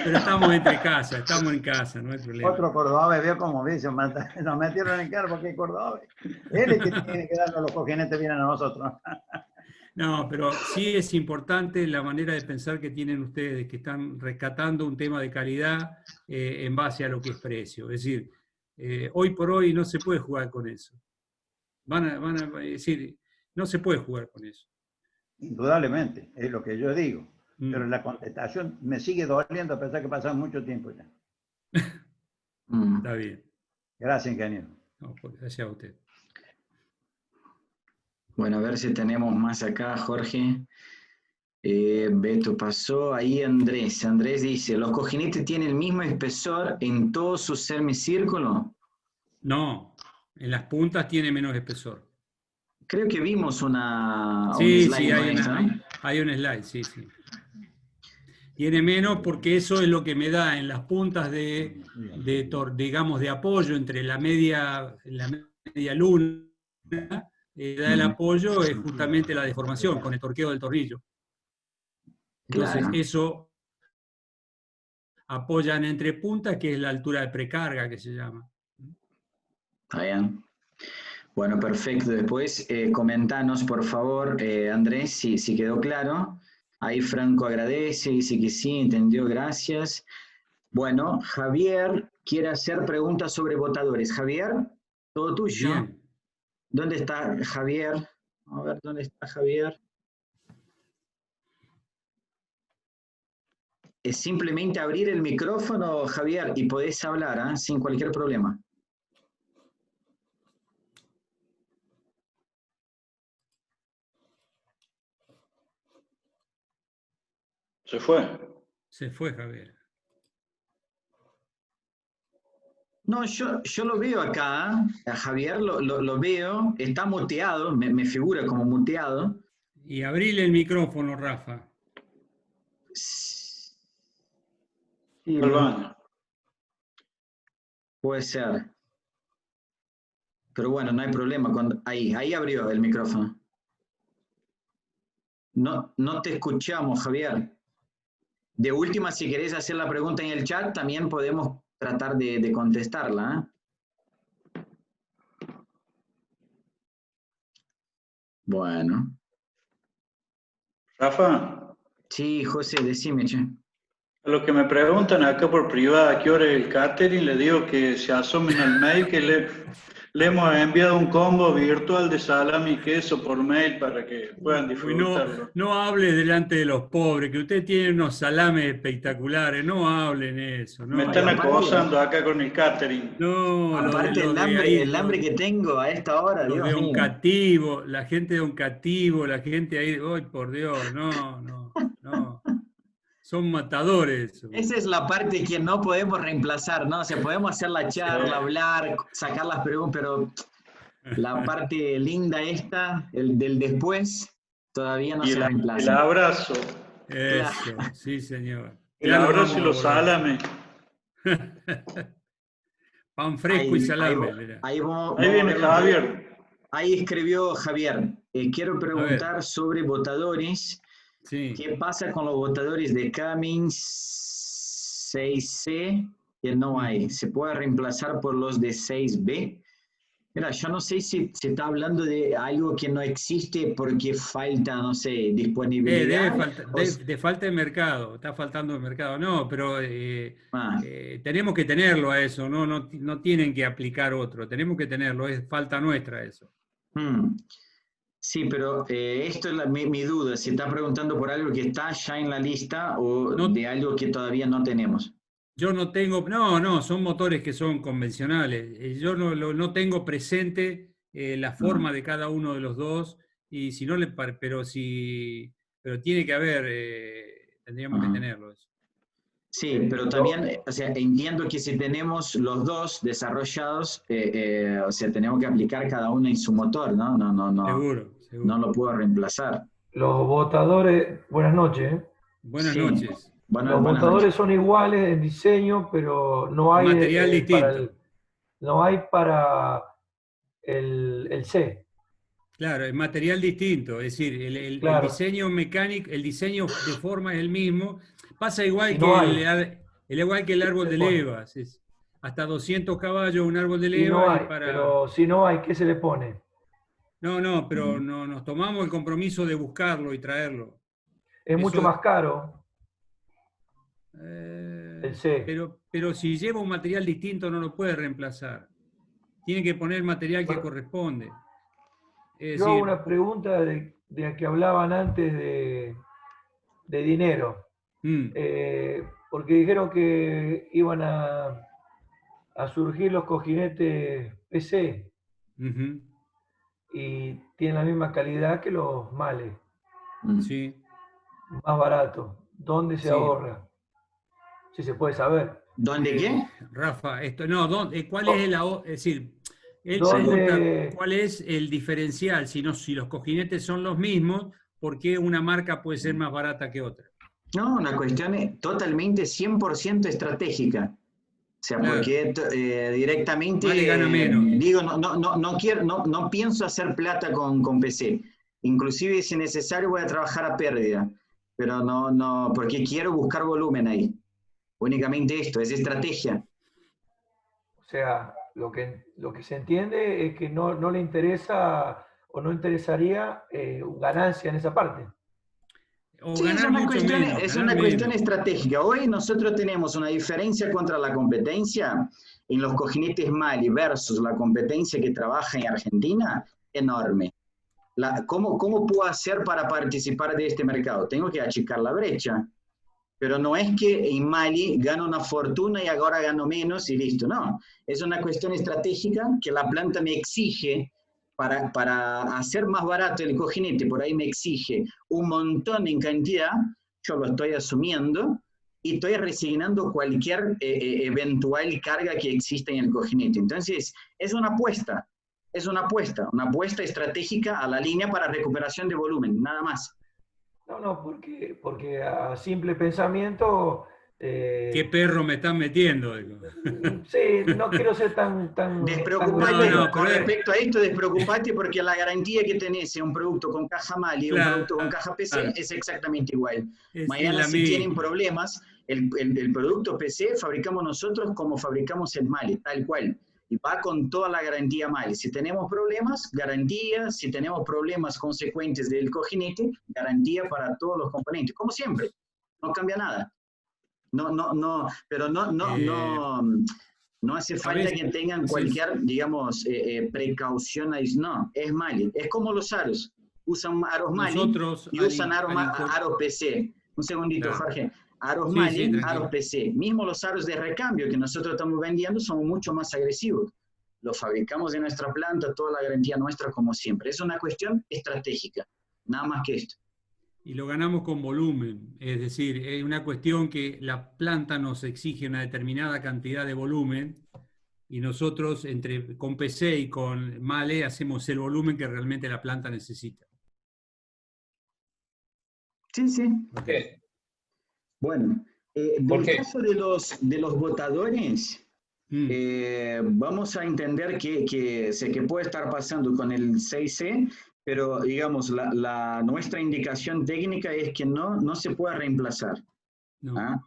Pero estamos en casa, no hay problema. Otro cordobés, vio cómo dice, nos metieron en cara porque es cordobés. Él es que tiene que darnos los cojinetes bien a nosotros. No, pero sí es importante la manera de pensar que tienen ustedes, que están rescatando un tema de calidad en base a lo que es precio. Es decir, hoy por hoy no se puede jugar con eso. Van a decir, no se puede jugar con eso. Indudablemente, es lo que yo digo. Pero la contestación me sigue doliendo a pesar que pasa mucho tiempo ya. Está bien. Gracias, ingeniero. No, gracias a usted. Bueno, a ver si tenemos más acá, Jorge. Beto pasó, ahí Andrés. Andrés dice, ¿los cojinetes tienen el mismo espesor en todo su semicírculo? No, en las puntas tiene menos espesor. Creo que vimos un Sí, slide sí, con esto, ¿no? hay un slide, sí, sí. Tiene menos porque eso es lo que me da en las puntas digamos, de apoyo entre la media luna, da el apoyo es justamente la deformación con el torqueo del tornillo. Entonces, Claro. eso apoyan entre puntas, que es la altura de precarga que se llama. Está bien. Bueno, perfecto. Después comentanos, por favor, Andrés, si quedó claro. Ahí Franco agradece, dice que sí, entendió, gracias. Bueno, Javier quiere hacer preguntas sobre botadores. Javier, todo tuyo. Bien. ¿Dónde está Javier? A ver, ¿dónde está Javier? Es simplemente abrir el micrófono, Javier, y podés hablar, sin cualquier problema. Se fue. Se fue Javier. No, yo lo veo acá, a Javier lo veo, está muteado, me figura como muteado. Y abrile el micrófono, Rafa. Sí, Al baño. puede ser. Pero bueno, no hay problema. Ahí abrió el micrófono. No te escuchamos, Javier. De última, si querés hacer la pregunta en el chat, también podemos tratar de contestarla. Bueno. Rafa, Sí, José, decime, che. a los que me preguntan acá por privado a qué hora es el catering, le digo que se asomen al mail que le hemos enviado un combo virtual de salami y queso por mail para que puedan disfrutarlo. No hable delante de los pobres, que usted tiene unos salames espectaculares, no hablen eso. No, Me están aparte- acosando acá con el catering. no, Aparte el hambre que tengo a esta hora, los Dios de mío. Oncativo, la gente de Oncativo, la gente ahí, ¡ay, por Dios! No. Son matadores. Esa es la parte que no podemos reemplazar, ¿no? O sea, podemos hacer la charla, hablar, sacar las preguntas, pero la parte linda esta, el del después, todavía no Y se el reemplaza. abrazo. Eso, sí, señor. El Ya lo abrazo y vamos los a abordar. salames. Pan fresco y salame. Ahí viene Javier. Ahí escribió Javier. Quiero preguntar sobre botadores. Sí. ¿Qué pasa con los botadores de Cummins 6C que no hay? ¿Se puede reemplazar por los de 6B? Mira, yo no sé si se está hablando de algo que no existe porque falta, no sé, disponibilidad. De falta de mercado, está faltando el mercado. No, pero tenemos que tenerlo a eso, no tienen que aplicar otro, tenemos que tenerlo, es falta nuestra eso. Sí, pero esto es mi duda, si está preguntando por algo que está ya en la lista o de algo que todavía no tenemos. Yo no tengo, son motores que son convencionales. Yo no tengo presente la forma de cada uno de los dos, y si no pero tiene que haber, tendríamos que tenerlo eso. Sí, pero también, o sea, entiendo que si tenemos los dos desarrollados, o sea, tenemos que aplicar cada uno en su motor, ¿no? Seguro. No lo puedo reemplazar. Los botadores, buenas noches. Buenas noches. Los botadores son iguales en diseño, pero no hay material distinto. No hay para el C. Claro, es material distinto, es decir, el diseño mecánico, el diseño de forma es el mismo. Pasa igual igual que el árbol de levas, es hasta 200 caballos un árbol de levas. Pero si no hay, ¿qué se le pone? No, pero nos tomamos el compromiso de buscarlo y traerlo. Es mucho más caro. El C. Pero si lleva un material distinto no lo puede reemplazar. Tiene que poner el material que corresponde. Yo hago una pregunta de que hablaban antes de dinero. Porque dijeron que iban a surgir los cojinetes PC. Y tienen la misma calidad que los males. Sí. más barato? ¿Dónde se Sí. ahorra? Si se puede saber. ¿Dónde qué? Rafa, ¿cuál es es decir, él ¿Dónde? pregunta cuál es el diferencial, si los cojines son los mismos, ¿por qué una marca puede ser más barata que otra? No, una cuestión totalmente 100% estratégica. O sea, Claro. porque directamente, Vale, gana menos. digo, no pienso hacer plata con PC. Inclusive, si necesario, voy a trabajar a pérdida. Pero no, porque quiero buscar volumen ahí. Únicamente esto, es estrategia. O sea, lo que se entiende es que no le interesa o no interesaría ganancia en esa parte. O Sí, ganar mucho menos. es ganar una cuestión menos. estratégica. Hoy nosotros tenemos una diferencia contra la competencia en los cojinetes Mali versus la competencia que trabaja en Argentina enorme. ¿Cómo puedo hacer para participar de este mercado? Tengo que achicar la brecha. Pero no es que en Mali gano una fortuna y ahora gano menos y listo. No, es una cuestión estratégica que la planta me exige para hacer más barato el cojinete, por ahí me exige un montón en cantidad, yo lo estoy asumiendo y estoy resignando cualquier eventual carga que exista en el cojinete. Entonces, es una apuesta estratégica a la línea para recuperación de volumen, nada más. No, porque a simple pensamiento... ¿Qué perro me están metiendo? Sí, no quiero ser tan Despreocupate, No, con pero respecto a esto, despreocupate porque la garantía que tenés en un producto con caja Mali y un producto con caja PC es exactamente igual. Mañana si tienen problemas, el producto PC fabricamos nosotros como fabricamos el Mali, tal cual. Y va con toda la garantía Mali. Si tenemos problemas, garantía. Si tenemos problemas consecuentes del cojinete, garantía para todos los componentes. Como siempre, no cambia nada. Pero no hace falta que tengan cualquier, digamos, precaución. No, es Mali. Es como los aros. Usan aros Mali y usan aros PC. Un segundito, claro. Jorge. Aros Mali, aros PC. Mismo los aros de recambio que nosotros estamos vendiendo son mucho más agresivos. Los fabricamos en nuestra planta, toda la garantía nuestra como siempre. Es una cuestión estratégica, nada más que esto. Y lo ganamos con volumen, es decir, es una cuestión que la planta nos exige una determinada cantidad de volumen y nosotros con PC y con Male hacemos el volumen que realmente la planta necesita. Sí. Okay. Bueno, del caso de los botadores, vamos a entender que puede estar pasando con el 6C, pero digamos, nuestra indicación técnica es que no se puede reemplazar. No. ¿Ah?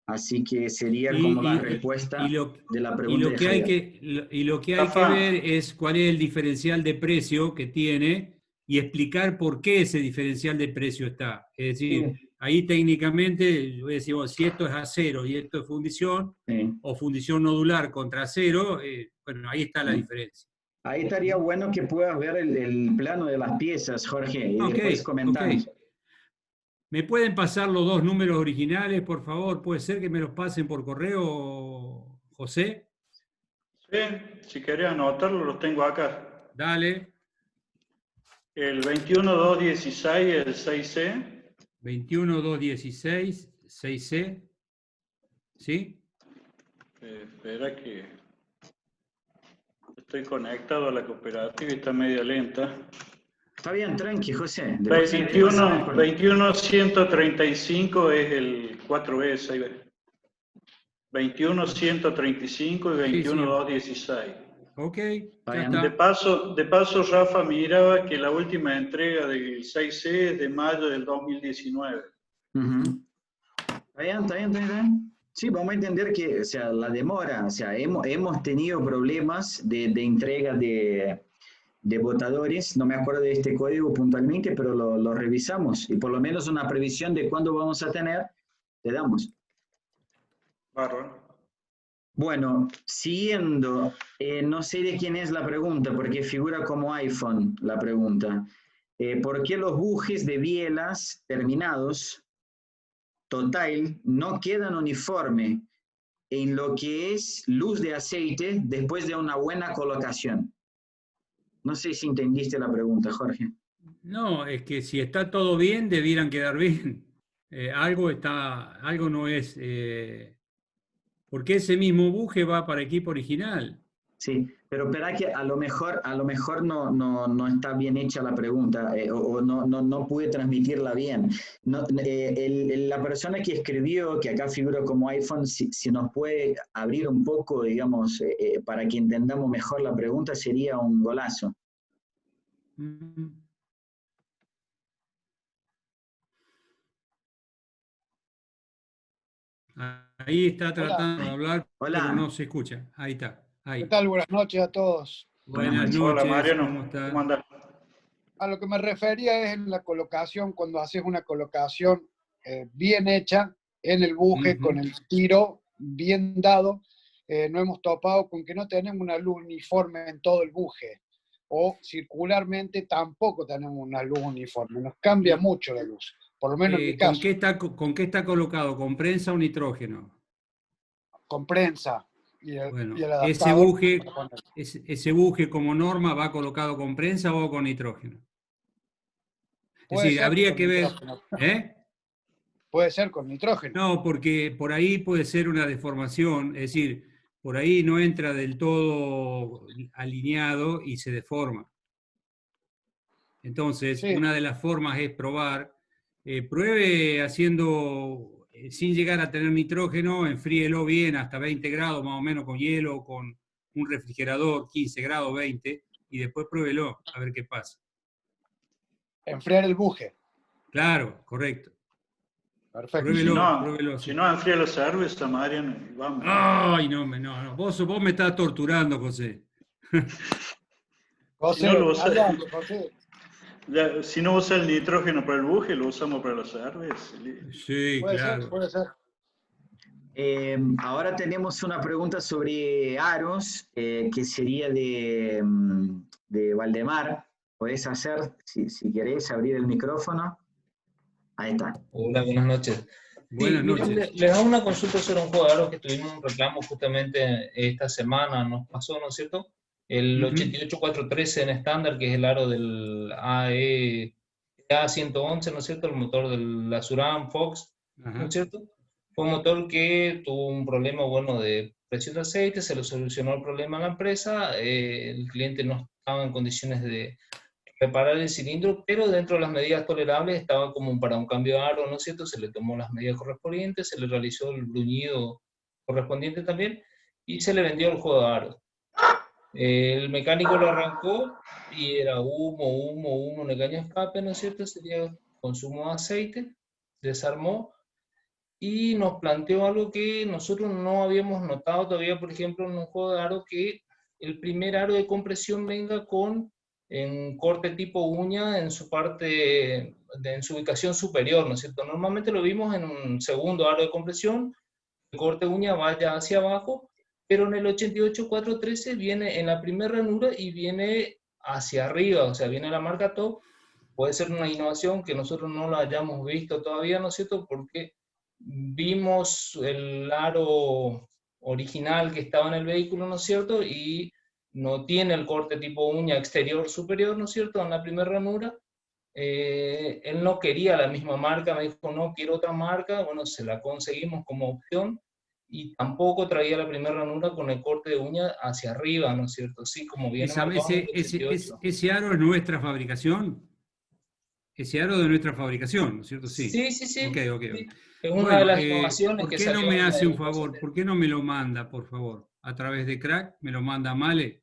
Así que sería como la respuesta de la pregunta. Y lo que hay que ver es cuál es el diferencial de precio que tiene y explicar por qué ese diferencial de precio está. Es decir, ahí técnicamente, yo voy a decir, bueno, si esto es acero y esto es fundición, o fundición nodular contra acero, bueno, ahí está la diferencia. Ahí estaría bueno que puedas ver el plano de las piezas, Jorge, y después comentamos. ¿Me pueden pasar los dos números originales, por favor? ¿Puede ser que me los pasen por correo, José? Sí, si querés anotarlo, los tengo acá. Dale. El 21216, el 6C. 21216, 6C. ¿Sí? Espera que estoy conectado a la cooperativa y está medio lenta. Está bien, tranqui, José. 21135 es el 4B, 6B. 21135 y 21216. Ok, ya está. De paso, Rafa miraba que la última entrega del 6C es de mayo del 2019. Está bien. Sí, vamos a entender que, o sea, la demora, o sea, hemos tenido problemas de entrega de botadores, no me acuerdo de este código puntualmente, pero lo revisamos y por lo menos una previsión de cuándo vamos a tener, te damos. Bárbaro. Bueno, siguiendo, no sé de quién es la pregunta, porque figura como iPhone la pregunta. ¿Por qué los bujes de bielas terminados, total, no quedan uniforme en lo que es luz de aceite después de una buena colocación? No sé si entendiste la pregunta, Jorge. No, es que si está todo bien, debieran quedar bien. Algo no es, porque ese mismo buje va para equipo original. Sí, pero espera que a lo mejor no está bien hecha la pregunta, o no pude transmitirla bien. No, la persona que escribió, que acá figura como iPhone, si nos puede abrir un poco, digamos, para que entendamos mejor la pregunta, sería un golazo. Ahí está tratando de hablar, Hola. pero no se escucha. Ahí está. Ahí. ¿Qué tal? Buenas noches a todos. Buenas noches. Hola Mariano, ¿cómo estás? ¿cómo andas? A lo que me refería es en la colocación, cuando haces una colocación bien hecha en el buje, con el tiro bien dado, no hemos topado con que no tenemos una luz uniforme en todo el buje, o circularmente tampoco tenemos una luz uniforme, nos cambia mucho la luz, por lo menos en mi caso. ¿Con qué está colocado? ¿Con prensa o nitrógeno? Con prensa. Bueno, y el adaptador, ese buje como norma va colocado con prensa o con nitrógeno. Es decir, habría que ver. Puede ser con nitrógeno. No, porque por ahí puede ser una deformación, es decir, por ahí no entra del todo alineado y se deforma. Entonces, Sí. Una de las formas es probar, pruebe haciendo, sin llegar a tener nitrógeno, enfríelo bien hasta 20 grados más o menos con hielo o con un refrigerador, 15 grados, 20, y después pruébelo, a ver qué pasa. Enfriar el buje. Claro, correcto. Perfecto. Pruébelo. Si no enfría la cerveza, Mariano, vamos. Ay, no, vos me estás torturando, José. José, Si no lo usas, José. si no usa el nitrógeno para el buje, lo usamos para la cerveza. Sí, claro. Puede ser. Ahora tenemos una pregunta sobre aros, que sería de Valdemar. Podés hacer, si querés, abrir el micrófono. Ahí está. Hola, buenas noches. Buenas noches. Les hago una consulta sobre un juego de aros que tuvimos un reclamo justamente esta semana, nos pasó, ¿no es cierto? El 88413 en estándar, que es el aro del A111, ¿no es cierto? El motor del Azuran Fox, ¿no es cierto? Fue un motor que tuvo un problema, bueno, de presión de aceite, se le solucionó el problema a la empresa, el cliente no estaba en condiciones de reparar el cilindro, pero dentro de las medidas tolerables estaba como para un cambio de aro, ¿no es cierto? Se le tomó las medidas correspondientes, se le realizó el bruñido correspondiente también, y se le vendió el juego de aros. El mecánico lo arrancó y era humo, un caño de escape, ¿no es cierto? Sería consumo de aceite, desarmó y nos planteó algo que nosotros no habíamos notado todavía, por ejemplo, en un juego de aro, que el primer aro de compresión venga con en corte tipo uña en su parte, en su ubicación superior, ¿no es cierto? Normalmente lo vimos en un segundo aro de compresión, el corte uña vaya hacia abajo, pero en el 88413 viene en la primera ranura y viene hacia arriba, o sea, viene la marca top. Puede ser una innovación que nosotros no la hayamos visto todavía, ¿no es cierto? Porque vimos el aro original que estaba en el vehículo, ¿no es cierto? Y no tiene el corte tipo uña exterior superior, ¿no es cierto? En la primera ranura. Él no quería la misma marca, me dijo, no, quiero otra marca. Bueno, se la conseguimos como opción. Y tampoco traía la primera ranura con el corte de uña hacia arriba, ¿no es cierto? Así como viene marcado en el 88. ¿Ese aro es nuestra fabricación? Ese aro de nuestra fabricación, ¿no es cierto? Sí. Sí. Ok. Sí. Es una de las innovaciones que salió. ¿Por qué no me hace un favor? ¿Por qué no me lo manda, por favor? A través de Crack, me lo manda a Male.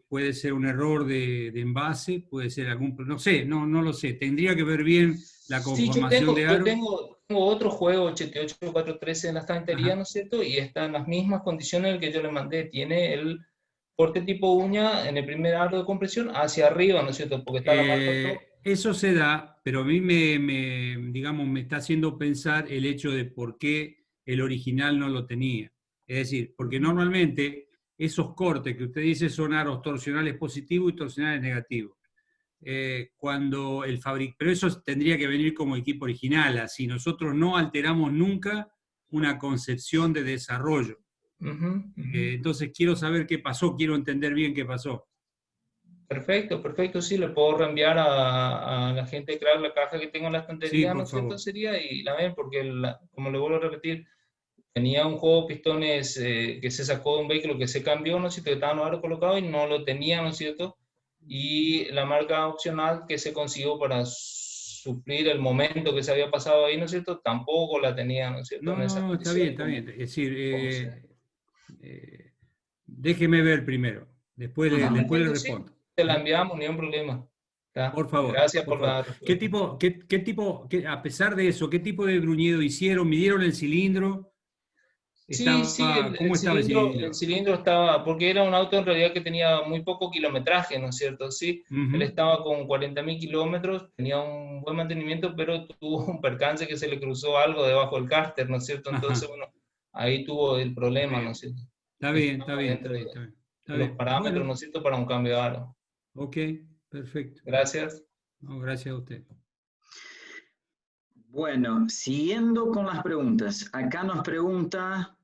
Puede ser un error de envase, puede ser algún... No sé, no lo sé. Tendría que ver bien la conformación de aro. Yo tengo otro juego, 88413, en la estantería, ¿no es cierto? Y está en las mismas condiciones en el que yo le mandé. Tiene el corte tipo uña en el primer aro de compresión hacia arriba, ¿no es cierto? Porque está la marca. Eso se da, pero a mí me está haciendo pensar el hecho de por qué el original no lo tenía. Es decir, porque normalmente esos cortes que usted dice son aros torsionales positivos y torsionales negativos. Pero eso tendría que venir como equipo original, así nosotros no alteramos nunca una concepción de desarrollo. Entonces quiero saber qué pasó, quiero entender bien qué pasó. Perfecto, perfecto, sí, le puedo reenviar a la gente de Crack la caja que tengo en la estantería, Sí, ¿no por es cierto? favor. Sería, y la ven, porque como le vuelvo a repetir, tenía un juego de pistones que se sacó de un vehículo que se cambió, ¿no es cierto? Que estaban ahora colocados y no lo tenía, ¿no es cierto? Y la marca opcional que se consiguió para suplir el momento que se había pasado ahí, ¿no es cierto? Tampoco la tenía, ¿no es cierto? En esas No, está bien, condiciones está bien. Es decir, como se... déjeme ver primero, después Ah, después le perfecto, sí. respondo. Te la enviamos, ni un problema. ¿Está? Por favor, Gracias por por favor. la ¿Qué respuesta. tipo, a pesar de eso, qué tipo de bruñido hicieron? ¿Midieron el cilindro? Sí, sí, ¿Cómo estaba el el cilindro? cilindro estaba, porque era un auto en realidad que tenía muy poco kilometraje, ¿no es cierto? Sí, él Ujú. estaba con 40.000 kilómetros, tenía un buen mantenimiento, pero tuvo un percance que se le cruzó algo debajo del cárter, ¿no es cierto? Entonces, Ajá, bueno, ahí tuvo el está problema, ¿no es bien, cierto? está bien, está Estaba bien, está dentro bien, está bien. Está de los bien. parámetros, ¿no Bueno, es cierto?, para un cambio de aro. ok, perfecto. Gracias. No, gracias a usted. Bueno, siguiendo con las preguntas. Acá nos pregunta,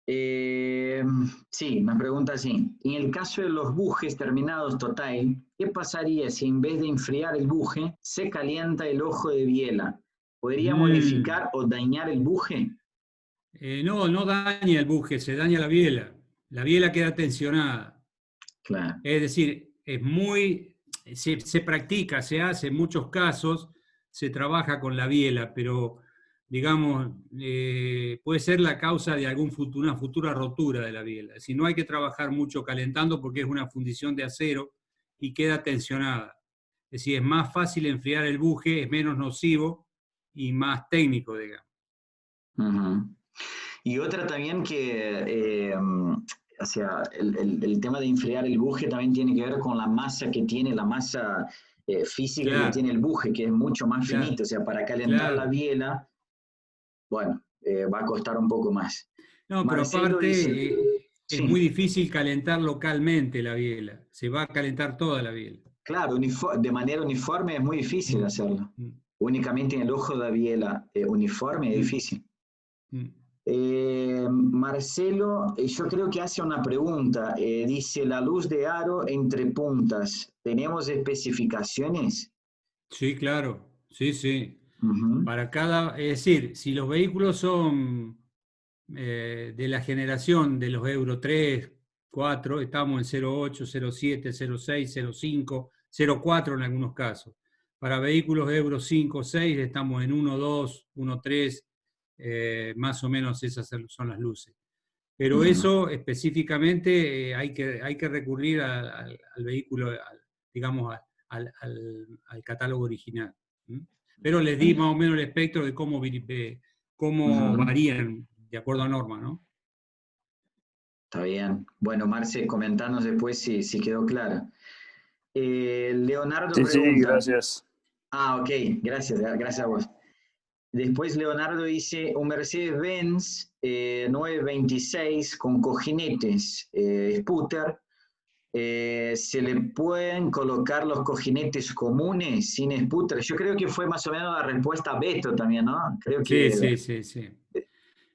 sí, nos pregunta así. En el caso de los bujes terminados total, ¿qué pasaría si en vez de enfriar el buje, se calienta el ojo de biela? ¿Podría Mm. modificar o dañar el buje? No, no daña el buje, se daña la biela. La biela queda tensionada. Claro. Es decir, se practica, se hace en muchos casos, se trabaja con la biela, pero digamos, puede ser la causa de una futura rotura de la biela. Si no hay que trabajar mucho calentando porque es una fundición de acero y queda tensionada. Es decir, es más fácil enfriar el buje, es menos nocivo y más técnico, digamos. Ujú. Y otra también que, o sea, el tema de enfriar el buje también tiene que ver con la masa que tiene, la masa física que Claro, tiene el buje, que es mucho más claro, finito. O sea, para calentar la claro. biela, bueno, va a costar un poco más. No, pero Marcelo dice, aparte es muy sí, difícil calentar localmente la biela. Se va a calentar toda la biela. claro, de manera uniforme es muy difícil Mm, hacerlo. mm, Únicamente en el ojo de la biela uniforme es mm, difícil. mm. Marcelo, yo creo que hace una pregunta. Dice, la luz de aro entre puntas, ¿tenemos especificaciones? Sí, claro. Sí, sí. Ujú. Es decir, si los vehículos son de la generación de los Euro 3, 4, estamos en 0,8, 0,7, 0,6, 0,5, 0,4 en algunos casos. Para vehículos Euro 5, 6 estamos en 1,2, 1,3, más o menos esas son las luces. Pero Ujú. eso específicamente hay que recurrir al vehículo, digamos, al catálogo original. ¿Mm? Pero les di más o menos el espectro de cómo Ujú. varían de acuerdo a norma, ¿no? Está bien. Bueno, Marce, comentanos después si quedó claro. Leonardo Sí, sí, pregunta. gracias. Ah, ok, gracias a vos. Después Leonardo dice, un Mercedes-Benz 926 con cojinetes Spooter, ¿se le pueden colocar los cojinetes comunes sin Spooter? Yo creo que fue más o menos la respuesta a Beto también, ¿no? Creo Sí, que... sí, sí, sí.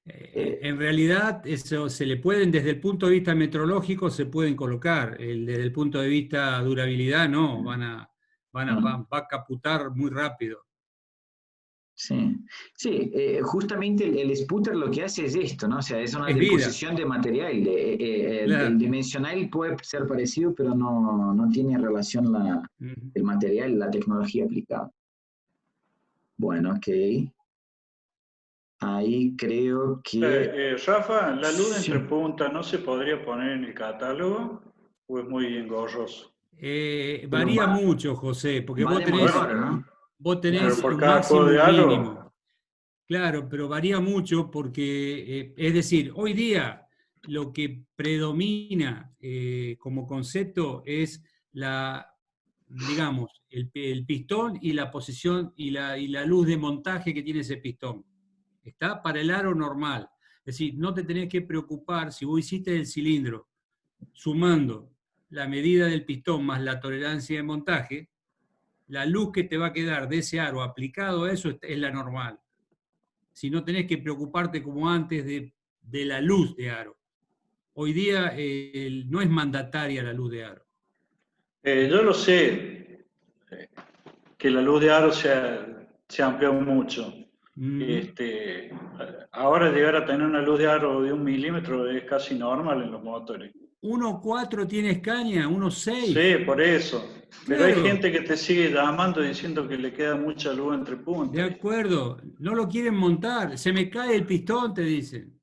eh, En realidad, eso se le pueden, desde el punto de vista metrológico, se pueden colocar. Desde el punto de vista durabilidad, no, va a caputar muy rápido. sí, sí, justamente el Spooter lo que hace es esto, ¿no? O sea, es una Es vida, deposición de material. El claro. dimensional puede ser parecido, pero no tiene relación Ujú. el material, la tecnología aplicada. Bueno, ok. Ahí creo que Rafa, la luz entre sí. puntas no se podría poner en el catálogo o es muy engorroso. Pero Varía mucho, José, porque va de Bueno, motor, ¿no? vos pero tenés por un cada juego máximo y de un mínimo. aro, Claro, pero varía mucho porque, es decir, hoy día lo que predomina como concepto es digamos, el pistón y la posición y la luz de montaje que tiene ese pistón. Está para el aro normal. Es decir, no te tenés que preocupar si vos hiciste el cilindro sumando la medida del pistón más la tolerancia de montaje, la luz que te va a quedar de ese aro aplicado a eso es la normal. Si no tenés que preocuparte como antes de la luz de aro. Hoy día no es mandataria la luz de aro. Yo lo sé, que la luz de aro se amplió mucho. Ahora llegar a tener una luz de aro de 1 milímetro es casi normal en los motores. 1.4 tiene Scania, 1.6. Sí, por eso. Pero Claro. hay gente que te sigue llamando diciendo que le queda mucha luz entre puntas. De acuerdo, no lo quieren montar, se me cae el pistón, te dicen.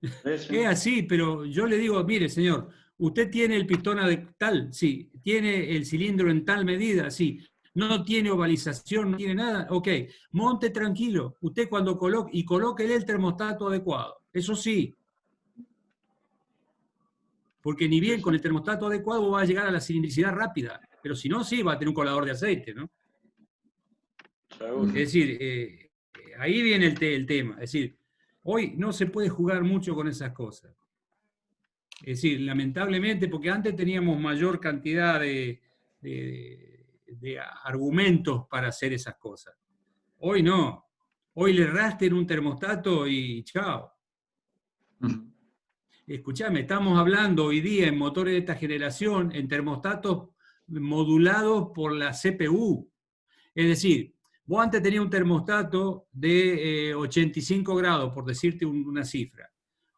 Es así, pero yo le digo, mire señor, usted tiene el pistón tal, sí, tiene el cilindro en tal medida, sí, no tiene ovalización, no tiene nada, ok, monte tranquilo, usted cuando colóquele el termostato adecuado, eso sí, porque ni bien con el termostato adecuado va a llegar a la cilindricidad rápida, pero si no, sí, va a tener un colador de aceite, ¿no? Es decir, ahí viene el tema, es decir, hoy no se puede jugar mucho con esas cosas. Es decir, lamentablemente, porque antes teníamos mayor cantidad de argumentos para hacer esas cosas. Hoy no. Hoy le erraste en un termostato y chao. Escuchame, estamos hablando hoy día en motores de esta generación, en termostatos modulados por la CPU. Es decir, vos antes tenías un termostato de 85 grados, por decirte una cifra.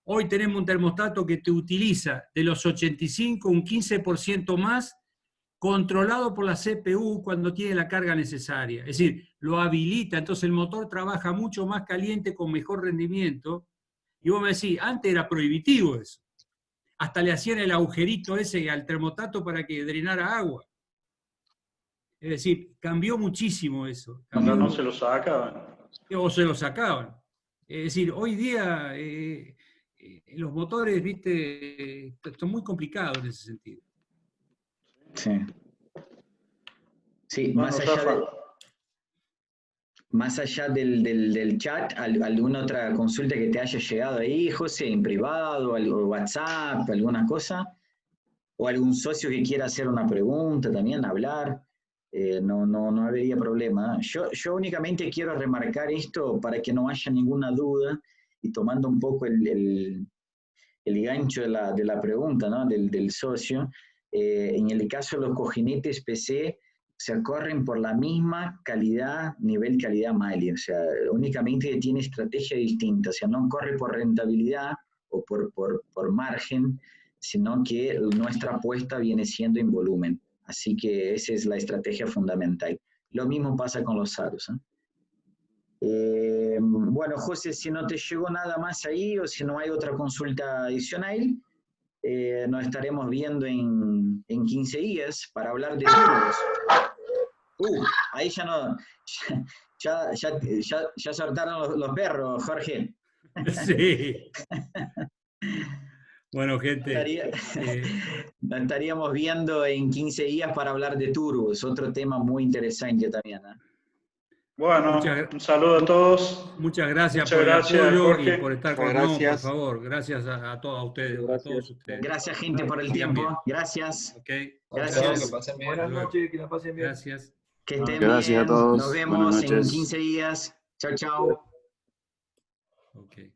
Hoy tenemos un termostato que te utiliza de los 85 un 15% más, controlado por la CPU cuando tiene la carga necesaria. Es decir, lo habilita, entonces el motor trabaja mucho más caliente con mejor rendimiento. Y vos me decís, antes era prohibitivo eso. Hasta le hacían el agujerito ese al termostato para que drenara agua. Es decir, cambió muchísimo eso. Cuando no se lo sacaban. O se lo sacaban. Es decir, hoy día los motores, viste, son muy complicados en ese sentido. Sí. Sí, más allá del chat, ¿alguna otra consulta que te haya llegado ahí, José, en privado, algo, WhatsApp, alguna cosa? ¿O algún socio que quiera hacer una pregunta también, hablar? No habría problema. Yo únicamente quiero remarcar esto para que no haya ninguna duda y tomando un poco el gancho de la pregunta, ¿no? del socio. En el caso de los cojinetes PC, se corren por la misma calidad, nivel calidad-Miley, o sea, únicamente tiene estrategia distinta, o sea, no corre por rentabilidad o por margen, sino que nuestra apuesta viene siendo en volumen. Así que esa es la estrategia fundamental. Lo mismo pasa con los aros. Bueno, José, si no te llegó nada más ahí o si no hay otra consulta adicional, nos estaremos viendo en 15 días para hablar de turbos. Ahí ya no, ya soltaron los perros, Jorge. Sí. Bueno, gente. Nos estaríamos viendo en 15 días para hablar de turbos, otro tema muy interesante también. Bueno, un saludo a todos. Muchas gracias por el apoyo, Jorge, y por estar con nosotros, por favor. Gracias a todos ustedes. Gracias, gente, por el tiempo. Gracias. Okay. Gracias. Buenas noches, que la pasen bien. Gracias. Que estén Gracias bien. a todos. Nos vemos en 15 días. Chao, chao. Okay.